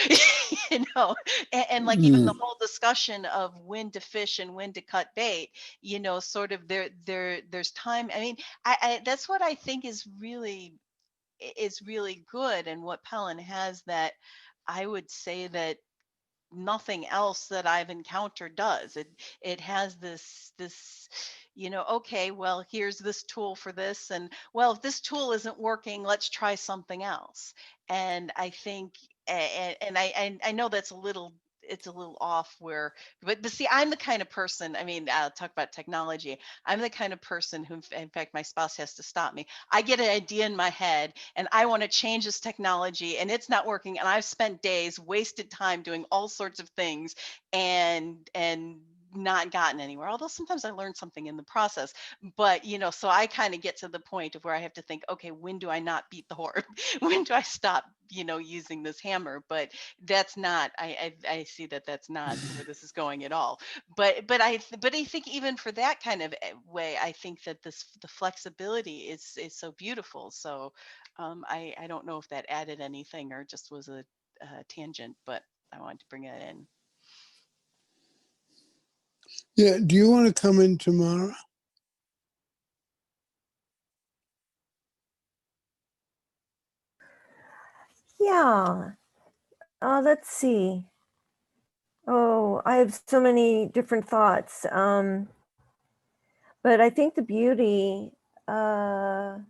You know, and like even the whole discussion of when to fish and when to cut bait, you know, sort of there's time. I mean, I that's what I think is really good, and what Pelin has that I would say that nothing else that I've encountered does. It has this, you know, okay, well, here's this tool for this, and well, if this tool isn't working, let's try something else. And I think and I know that's a little, it's a little off where, but see, I'm the kind of person, I mean, I'll talk about technology. I'm the kind of person who, in fact, my spouse has to stop me. I get an idea in my head and I want to change this technology and it's not working. And I've spent days, wasted time doing all sorts of things and not gotten anywhere. Although sometimes I learn something in the process, but you know, so I kind of get to the point of where I have to think, okay, when do I not beat the horse? When do I stop, you know, using this hammer? But that's not, I see that that's not where this is going at all. But I think even for that kind of way, I think that the flexibility is so beautiful. So I don't know if that added anything or just was a tangent, but I wanted to bring that in. Yeah, do you want to come in tomorrow? Yeah. Let's see. Oh, I have so many different thoughts. But I think the beauty, let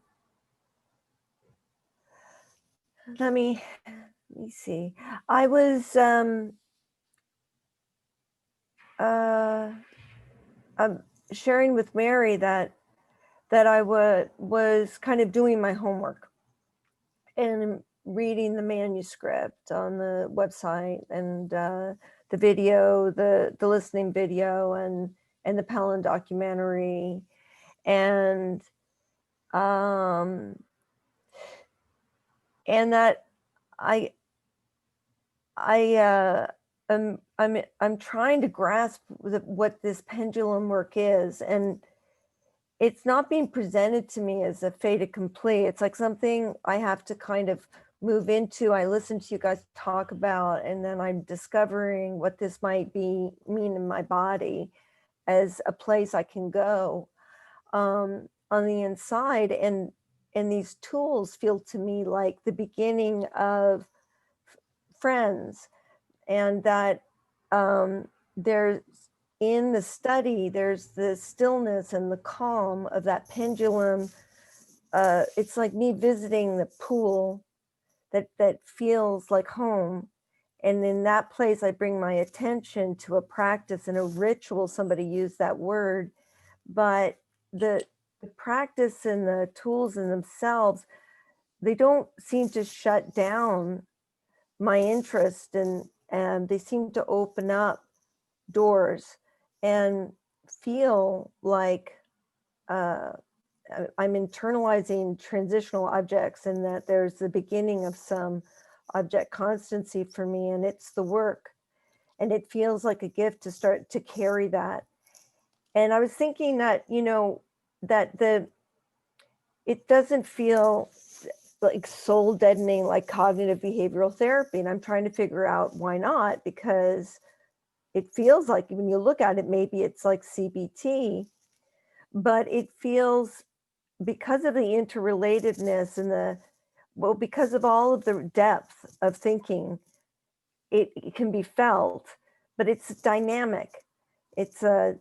me see. I was sharing with Mary that I was kind of doing my homework and reading the manuscript on the website, and the video, the listening video, and the Pelin documentary, and that I'm trying to grasp what this pendulum work is, and it's not being presented to me as a fait accompli. It's like something I have to kind of move into. I listen to you guys talk about, and then I'm discovering what this might mean in my body as a place I can go on the inside. And these tools feel to me like the beginning of friends, and that there's, in the study, there's the stillness and the calm of that pendulum. It's like me visiting the pool that feels like home. And in that place, I bring my attention to a practice and a ritual. Somebody used that word, but the practice and the tools in themselves, they don't seem to shut down my interest, and they seem to open up doors and feel like I'm internalizing transitional objects, and that there's the beginning of some object constancy for me, and it's the work. And it feels like a gift to start to carry that. And I was thinking that, you know, that it doesn't feel like soul deadening like cognitive behavioral therapy. And I'm trying to figure out why not, because it feels like when you look at it, maybe it's like CBT, but it feels, because of the interrelatedness and because of all of the depth of thinking, it can be felt, but it's dynamic. It's a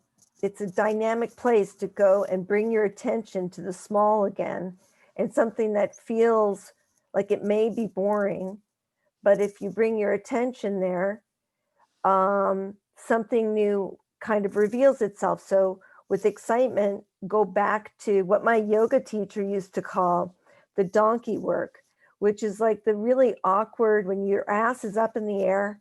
dynamic place to go and bring your attention to the small again, and something that feels like it may be boring, but if you bring your attention there, something new kind of reveals itself. So with excitement, go back to what my yoga teacher used to call the donkey work, which is like the really awkward when your ass is up in the air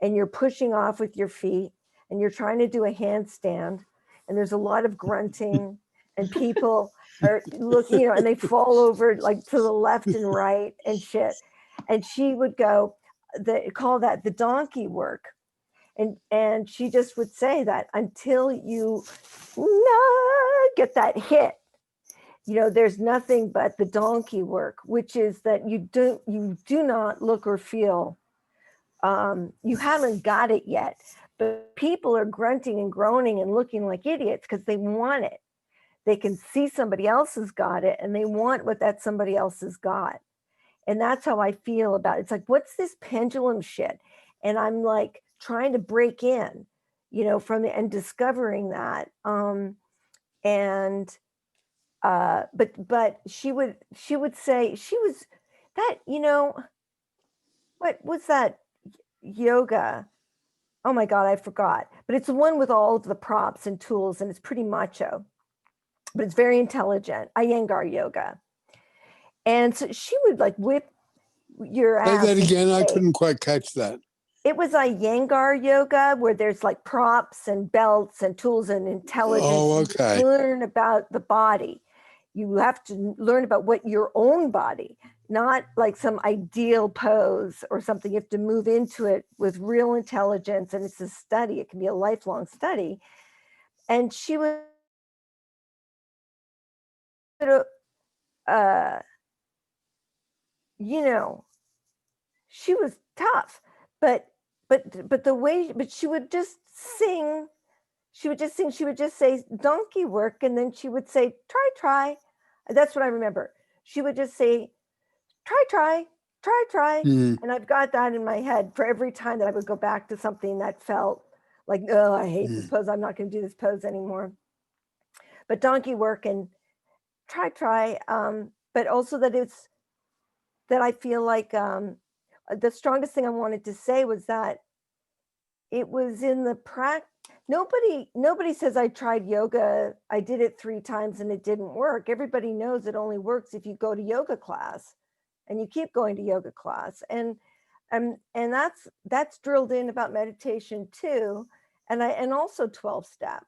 and you're pushing off with your feet and you're trying to do a handstand and there's a lot of grunting and people are looking, you know, and they fall over like to the left and right and shit. And she would go, call that the donkey work. And she just would say that until you get that hit, you know, there's nothing but the donkey work, which is that you do not look or feel, you haven't got it yet, but people are grunting and groaning and looking like idiots because they want it. They can see somebody else has got it and they want what that somebody else has got. And that's how I feel about it. It's like, what's this pendulum shit? And I'm like trying to break in, you know, and discovering that. But she would say, she was that, you know, what was that yoga? Oh my God, I forgot. But it's the one with all of the props and tools and it's pretty macho, but it's very intelligent. Iyengar yoga. And so she would like whip your ass. Say that again. I couldn't quite catch that. It was Iyengar yoga where there's like props and belts and tools and intelligence. Oh, okay. You learn about the body. You have to learn about what your own body, not like some ideal pose or something. You have to move into it with real intelligence. And it's a study. It can be a lifelong study. And she would, you know, she was tough, but the way, but she would just sing, she would just say donkey work. And then she would say, try. That's what I remember. She would just say, try. Mm. And I've got that in my head for every time that I would go back to something that felt like, oh, I hate this pose. I'm not going to do this pose anymore. But donkey work and try. But also that I feel like the strongest thing I wanted to say was that it was in the practice. Nobody says I tried yoga. I did it 3 times and it didn't work. Everybody knows it only works if you go to yoga class and you keep going to yoga class. And that's drilled in about meditation too. And also 12-step.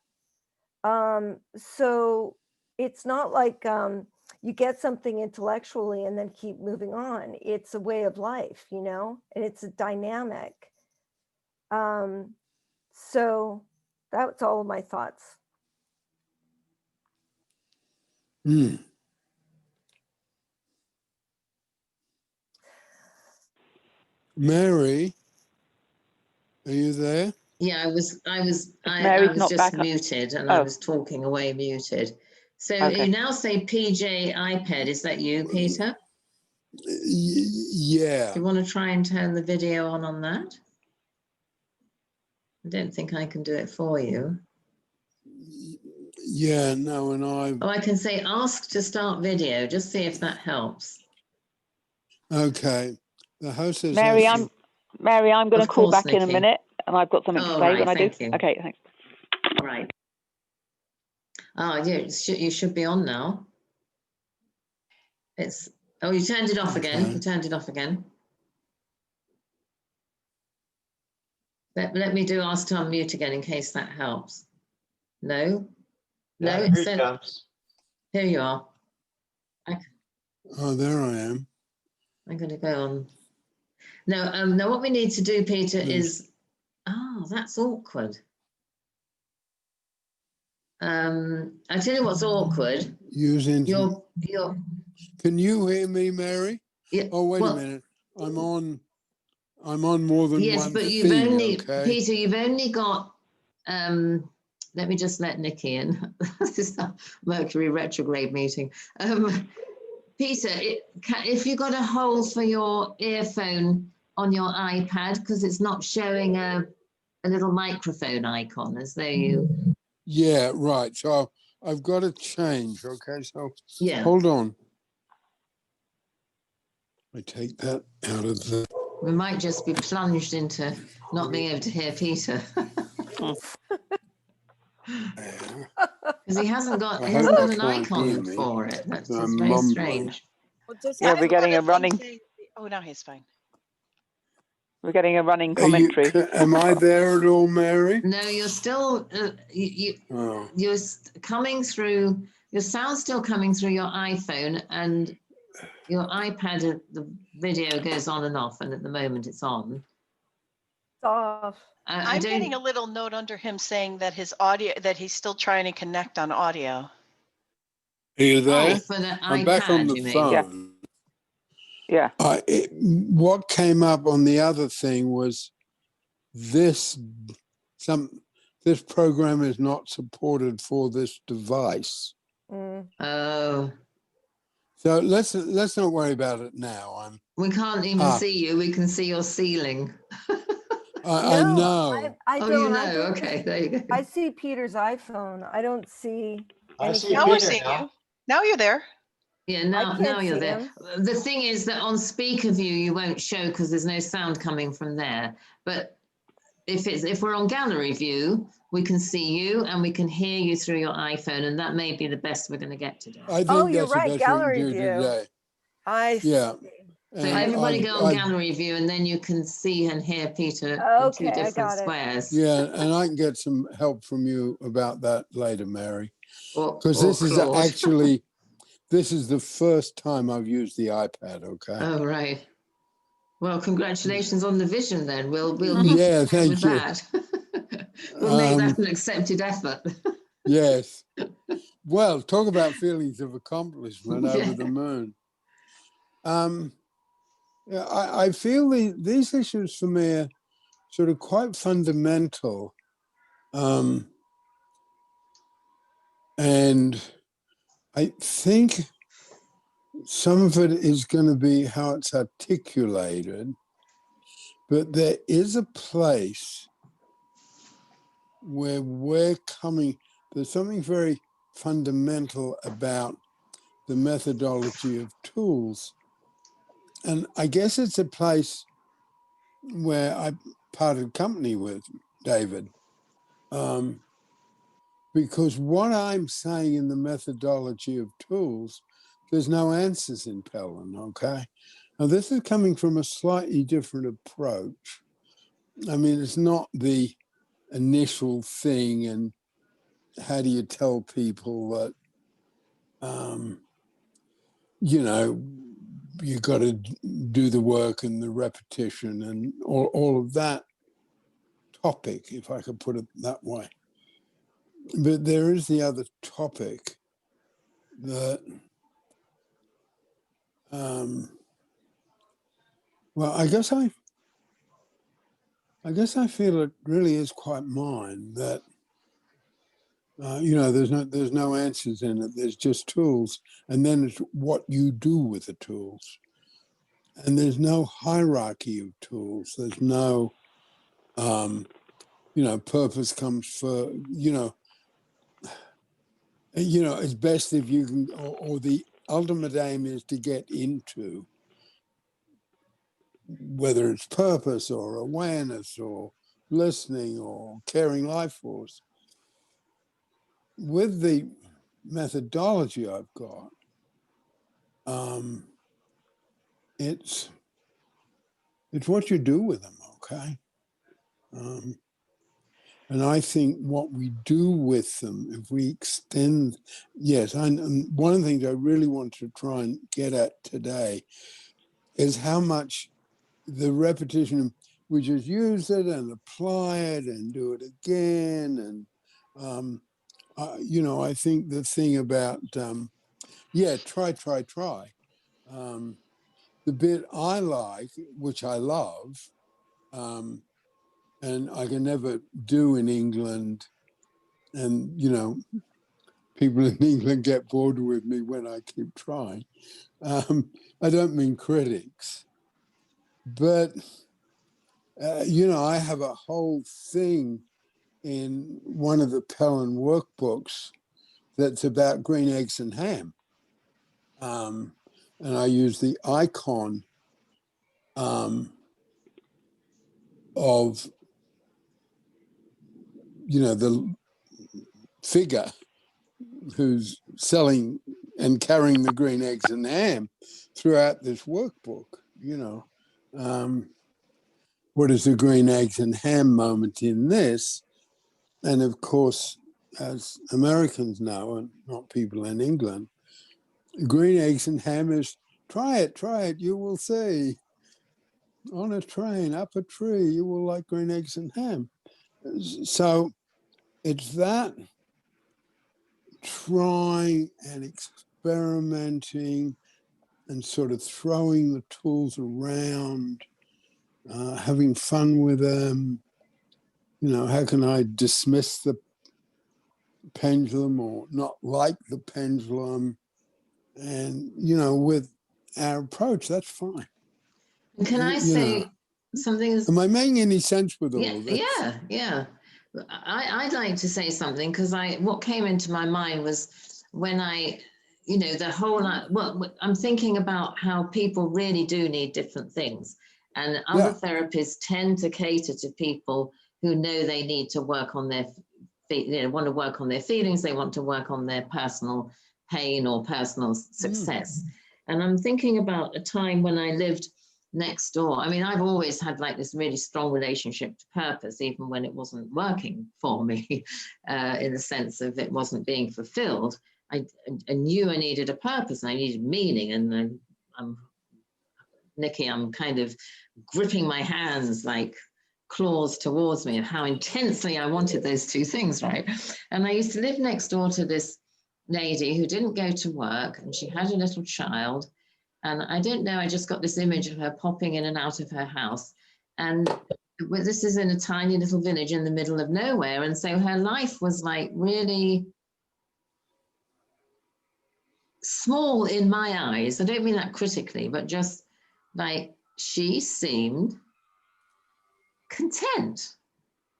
So it's not like you get something intellectually and then keep moving on. It's a way of life, you know, and it's a dynamic. So that's all of my thoughts. Mm. Mary, are you there? Yeah, I was Mary's not just back up. muted and Oh. I was talking away muted. So Okay. you now say PJ iPad. Is that you, Peter? Yeah. Do you want to try and turn the video on that? I don't think I can do it for you. Yeah, no, and Oh, I can say ask to start video. Just see if that helps. okay. The host says Mary, I'm going to Of call course, back in a Nikki. minute, and I've got something to Oh, say right, when I do. thank you. Okay, thanks. Right. Oh, yeah, you should be on now. Oh, you turned it off again. Okay. You turned it off again. Let me do ask to unmute again in case that helps. No? No, Yeah, it here it said, comes. here you are. Oh, there I am. I'm going to go on. No, now what we need to do, Peter, is, that's awkward. I tell you what's awkward. Using. You're. Can you hear me, Mary? Yeah. Oh, wait a minute. I'm on more than Yes, one but feed, okay? Peter, you've only got, let me just let Nikki in. This is a Mercury retrograde meeting. Peter, if you got a hole for your earphone on your iPad, because it's not showing a little microphone icon as though you... Yeah, right. So I've got to change, okay? So Yeah. hold on. I take that out of the... We might just be plunged into not being able to hear Peter. Because he hasn't got an icon for it. That's very strange. Well, just Yeah, have we're to- getting a running. Oh, no, he's fine. We're getting a running Are you, commentary. am I there at all, Mary? No, you're still, Oh, you're coming through, your sound's still coming through your iPhone, and your iPad, the video goes on and off, and at the moment it's on. It's off. I I'm don't, getting a little note under him saying that his audio, that he's still trying to connect on audio. are you there? oh, for the I'm back on iPad, the you mean? phone. Yeah. What came up on the other thing was this program is not supported for this device. Mm. Oh, So let's not worry about it now. we can't even see you. We can see your ceiling. I No, know. I Oh, don't. you know. I don't Okay, there you go. I see Peter's iPhone. I don't see I any see Now we're Peter seeing now. you. Now you're there. Yeah, I now can't you're see there. him. The thing is that on speaker view you won't show because there's no sound coming from there. But if we're on gallery view, we can see you and we can hear you through your iPhone, and that may be the best we're going to get today. I think Oh, you're that's the right. best Gallery we can do view. today. I Yeah. see. So And everybody go on I've- gallery view, and then you can see and hear Peter in Okay, two I different got it. squares. Yeah, and I can get some help from you about that later, Mary, because Or this is Claude. actually this is the first time I've used the iPad. Okay. Oh, right. Well, congratulations on the vision then. We'll be Yeah, with thank you. that. We'll make that an accepted effort. Yes. Well, talk about feelings of accomplishment Yeah. over the moon. Yeah, I feel these issues for me are sort of quite fundamental. And I think some of it is going to be how it's articulated, but there is a place where we're coming, there's something very fundamental about the methodology of tools. And I guess it's a place where I parted company with David. Because what I'm saying in the methodology of tools, there's no answers in Pelham, okay? Now, this is coming from a slightly different approach. I mean, it's not the initial thing and how do you tell people that, you know, you got to do the work and the repetition and all of that topic, if I could put it that way. But there is the other topic that, well, I guess I feel it really is quite mine that, you know, there's no answers in it. There's just tools, and then it's what you do with the tools. And there's no hierarchy of tools. There's no, you know, purpose comes for, you know, it's best if you can, or the ultimate aim is to get into, whether it's purpose or awareness or listening or caring life force. With the methodology I've got, it's what you do with them, okay? And I think what we do with them, if we extend, yes, and one of the things I really want to try and get at today is how much the repetition, we just use it and apply it and do it again. And, you know, I think the thing about, try. The bit I like, which I love, and I can never do in England, and, you know, people in England get bored with me when I keep trying. I don't mean critics, but, you know, I have a whole thing in one of the Pelham workbooks that's about green eggs and ham. And I use the icon of, you know, the figure who's selling and carrying the green eggs and ham throughout this workbook, what is the green eggs and ham moment in this? And of course, as Americans know, and not people in England, green eggs and ham is try it, you will see. On a train, up a tree, you will like green eggs and ham. So it's that trying and experimenting and sort of throwing the tools around, having fun with them. How can I dismiss the pendulum or not like the pendulum? And, with our approach, that's fine. Can I say something? Am I making any sense with all of this? Yeah. I'd like to say something, because what came into my mind was when the whole, I'm thinking about how people really do need different things. And other therapists tend to cater to people who know they need to work on their, want to work on their feelings, they want to work on their personal pain or personal success. And I'm thinking about a time when I lived next door. I mean, I've always had like this really strong relationship to purpose, even when it wasn't working for me, in the sense of it wasn't being fulfilled. I knew I needed a purpose and I needed meaning. And Nikki, I'm kind of gripping my hands like claws towards me of how intensely I wanted those two things, right? And I used to live next door to this lady who didn't go to work, and she had a little child. And I don't know, I just got this image of her popping in and out of her house. And this is in a tiny little village in the middle of nowhere. And so her life was like really small in my eyes. I don't mean that critically, but just like she seemed content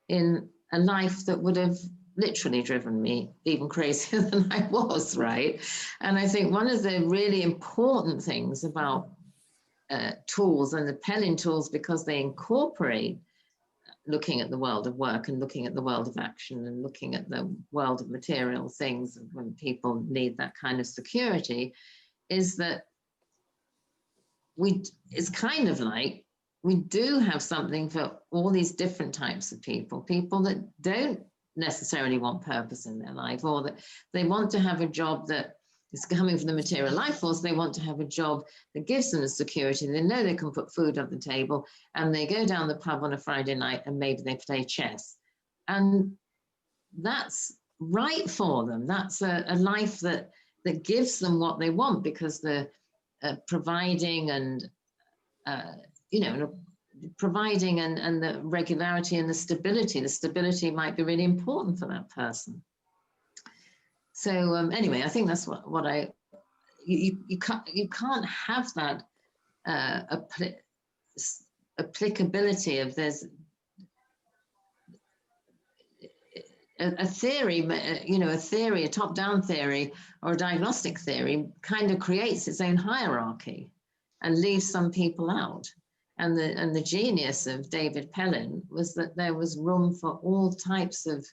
in a life that would have literally driven me even crazier than I was, right? And I think one of the really important things about tools and the Pelling tools, because they incorporate looking at the world of work and looking at the world of action and looking at the world of material things when people need that kind of security, is that it's kind of like we do have something for all these different types of people that don't necessarily want purpose in their life, or that they want to have a job that is coming from the material life force. They want to have a job that gives them the security. They know they can put food on the table, and they go down the pub on a Friday night and maybe they play chess. And that's right for them. That's a life that gives them what they want, because the providing and providing and the regularity and the stability might be really important for that person. So anyway, I think that's what you can't have that applicability of there's a theory, a top-down theory or a diagnostic theory kind of creates its own hierarchy and leaves some people out. And the genius of David Pelling was that there was room for all types of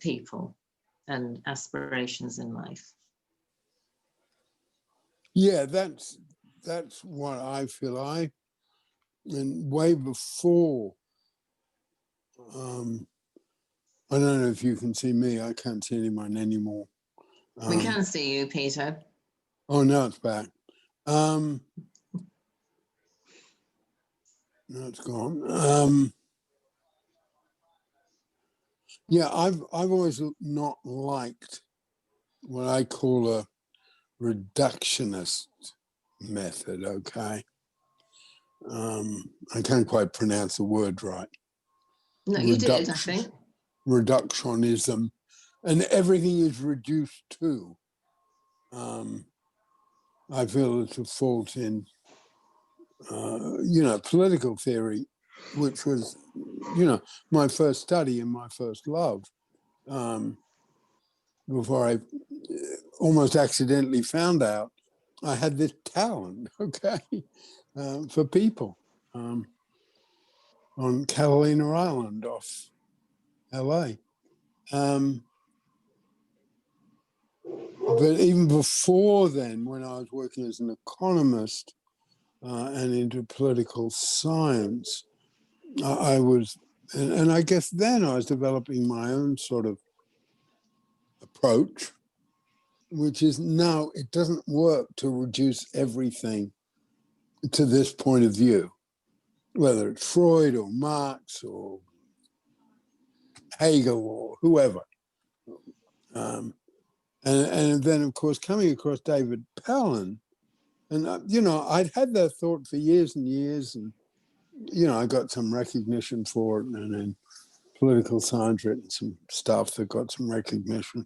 people and aspirations in life. Yeah, that's what I feel. And way before, I don't know if you can see me. I can't see anyone anymore. We can see you, Peter. Oh, now it's back. No, it's gone. Yeah, I've always not liked what I call a reductionist method. Okay, I can't quite pronounce the word right. No, you did, I think. Reductionism, and everything is reduced to. I feel it's a fault in, political theory, which was, my first study and my first love. Before I almost accidentally found out I had this talent, okay, for people on Catalina Island off LA. but even before then, when I was working as an economist and into political science, I was, and I guess then I was developing my own sort of approach, which is no, it doesn't work to reduce everything to this point of view, whether it's Freud or Marx or Hegel or whoever. And then, of course, coming across David Pellin, and, you know, I'd had that thought for years and years, and, you know, I got some recognition for it, and in political science written some stuff that got some recognition.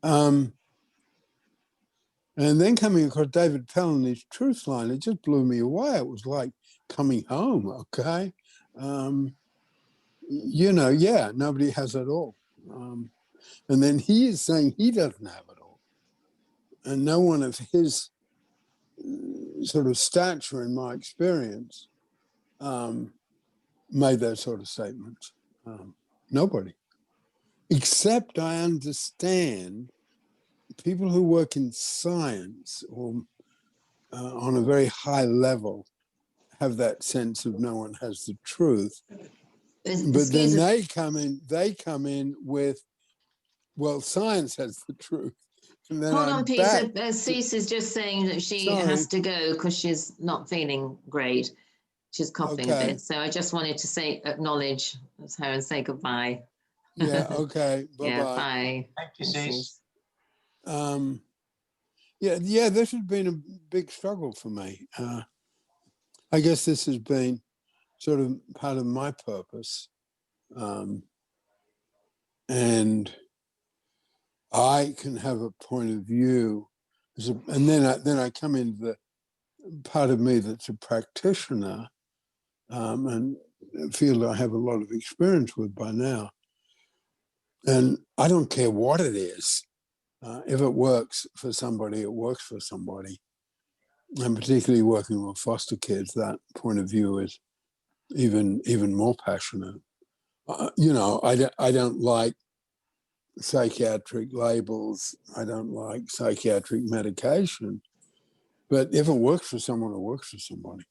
And then coming across David Pellin, his Truth Line, it just blew me away. It was like coming home, okay? You know, yeah, nobody has it all. And then he is saying he doesn't have it all. And no one of his sort of stature, in my experience, made those sort of statements. Nobody. Except I understand people who work in science or on a very high level have that sense of no one has the truth. But then they come in with, well, science has the truth. And then Hold I'm on, back. Peter. Cease is just saying that she has to go because she's not feeling great. She's coughing a bit. So I just wanted to say, acknowledge her and say goodbye. Yeah, okay. Bye-bye. Yeah, bye. Thank you, Cease. Yeah, this has been a big struggle for me. I guess this has been sort of part of my purpose. And I can have a point of view, and then I come into the part of me that's a practitioner, and a field I have a lot of experience with by now. And I don't care what it is. If it works for somebody, it works for somebody. And particularly working with foster kids, that point of view is even more passionate. You know, I don't like psychiatric labels. I don't like psychiatric medication. But if it works for someone, it works for somebody.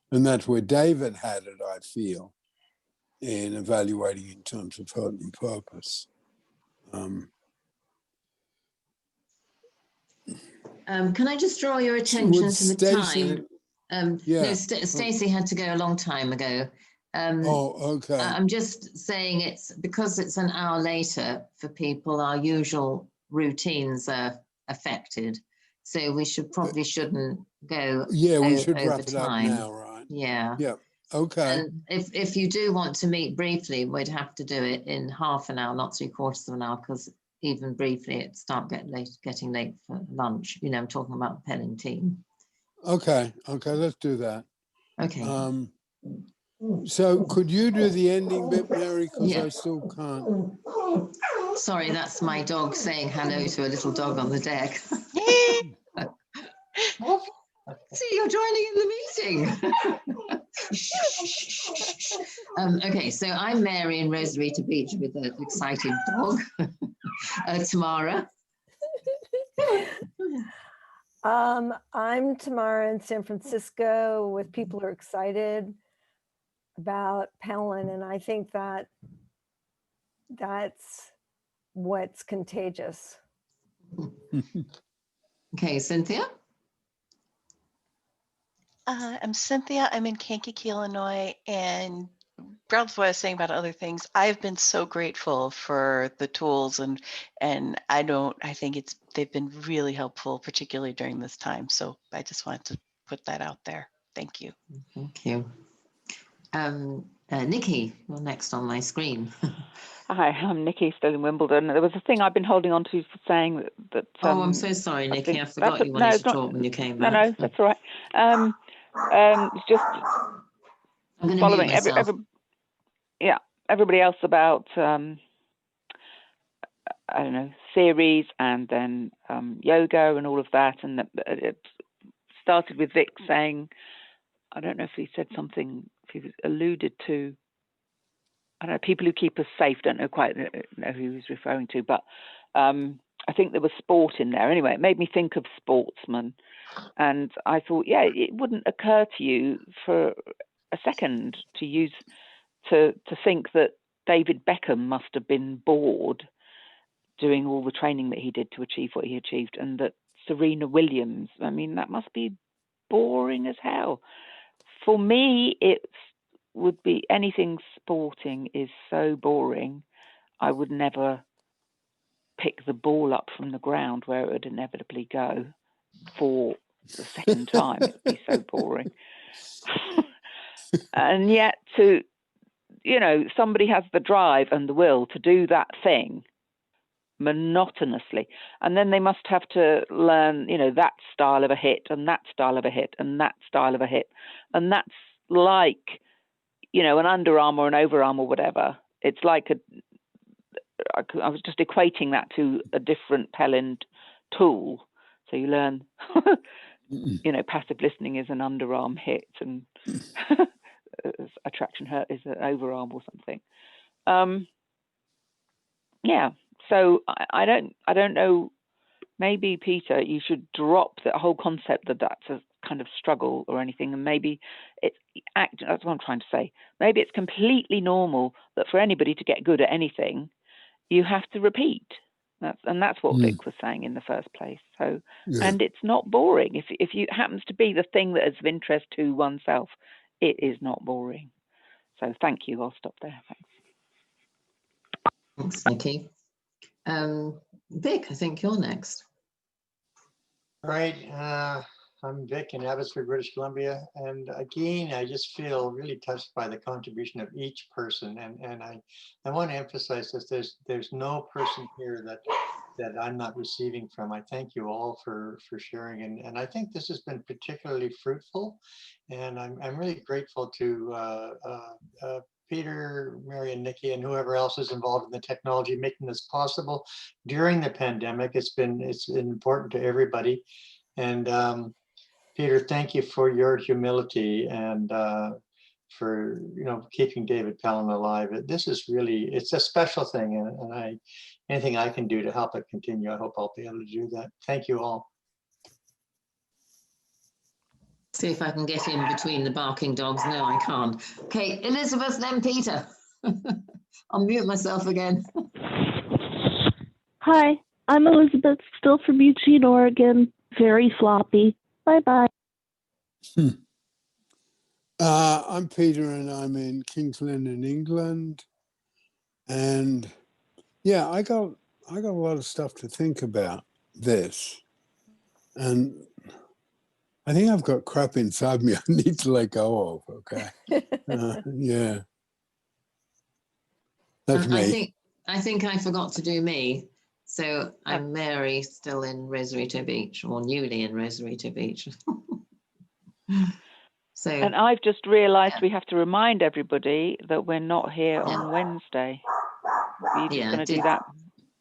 And that's where David had it, I feel, in evaluating in terms of hurt and purpose. Can I just draw your attention to the time? Yeah. No, Stacey had to go a long time ago. Okay. I'm just saying it's because it's an hour later for people, our usual routines are affected. So we probably shouldn't go. Yeah, we should wrap it up now, right? Yeah. Yeah. Okay. And if you do want to meet briefly, we'd have to do it in half an hour, not 3/4 of an hour, because even briefly it getting late for lunch. You know, I'm talking about the Pelling team. Okay, let's do that. Okay. So could you do the ending bit, Mary? Because I still can't. Sorry, that's my dog saying hello to a little dog on the deck. See, you're joining in the meeting. Okay, so I'm Mary in Rosarita Beach with an excited dog, Tamara. I'm Tamara in San Francisco with people who are excited about Pellin, and I think that's what's contagious. Okay, Cynthia. I'm Cynthia. I'm in Kankakee, Illinois, and regardless of what I was saying about other things, I've been so grateful for the tools, and I think they've been really helpful, particularly during this time. So I just wanted to put that out there. Thank you. Thank you. Nikki, you're next on my screen. Hi, I'm Nikki, still in Wimbledon. There was a thing I've been holding on to for saying that. Oh, I'm so sorry, Nikki. I forgot you wanted to talk when you came back. No, that's all right. It's just following everybody else about I don't know, series and then yoga and all of that, and it started with Vic saying, I don't know if he said something, if he alluded to, I don't know, people who keep us safe. Don't know quite know who he was referring to, but I think there was sport in there. Anyway, it made me think of sportsmen. And I thought, yeah, it wouldn't occur to you for a second to think that David Beckham must have been bored doing all the training that he did to achieve what he achieved, and that Serena Williams, I mean, that must be boring as hell. For me, it would be anything sporting is so boring. I would never pick the ball up from the ground where it would inevitably go for the second time. It'd be so boring. And yet somebody has the drive and the will to do that thing monotonously, and then they must have to learn, that style of a hit and that style of a hit and that style of a hit, and that's like, an underarm or an overarm or whatever. It's like I was just equating that to a different Pelland tool. So you learn, passive listening is an underarm hit, and attraction hurt is an overarm or something. Yeah. So I don't know. Maybe, Peter, you should drop the whole concept that that's a kind of struggle or anything, and maybe that's what I'm trying to say. Maybe it's completely normal that for anybody to get good at anything, you have to repeat. That's what Vic was saying in the first place. So, and it's not boring. If it happens to be the thing that is of interest to oneself, it is not boring. So thank you. I'll stop there. Thanks, Nikki. Vic, I think you're next. All right. I'm Vic in Abbotsford, British Columbia. And again, I just feel really touched by the contribution of each person. And I want to emphasize this. There's no person here that I'm not receiving from. I thank you all for sharing. And I think this has been particularly fruitful. And I'm really grateful to Peter, Mary, and Nikki, and whoever else is involved in the technology making this possible during the pandemic. It's been important to everybody. And Peter, thank you for your humility and for keeping David Pelland alive. This is really, it's a special thing, and anything I can do to help it continue, I hope I'll be able to do that. Thank you all. See if I can get in between the barking dogs. No, I can't. Okay, Elizabeth, then Peter. I'll mute myself again. Hi, I'm Elizabeth, still from Eugene, Oregon. Very floppy. Bye-bye. I'm Peter, and I'm in King's Lynn in England. And yeah, I got a lot of stuff to think about this. And I think I've got crap inside me I need to let go of, okay? Yeah. That's me. I think I forgot to do me. So I'm Mary, still in Rosarito Beach, or newly in Rosarito Beach. And I've just realised we have to remind everybody that we're not here on Wednesday. Are you just going to do that?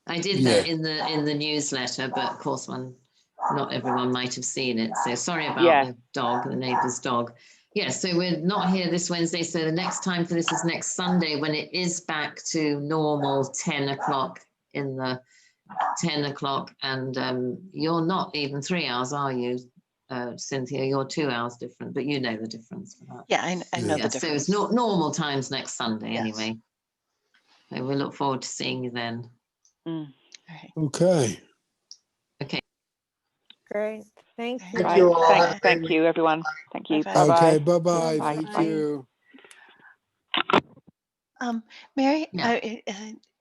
I did that in the newsletter, but of course not everyone might have seen it. So sorry about the dog, the neighbour's dog. Yeah, so we're not here this Wednesday. So the next time for this is next Sunday, when it is back to normal 10 o'clock in the 10 o'clock. And you're not even 3 hours, are you, Cynthia? You're 2 hours different, but you know the difference for that. Yeah, I know the difference. So it's not normal times next Sunday anyway. So we look forward to seeing you then. Okay. Okay. Great. Thank you. Thank you all. Thank you, everyone. Thank you. Bye-bye. Okay, bye-bye. Thank you. Mary, Yeah.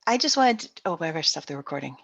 I just wanted to, wherever stuff the recording.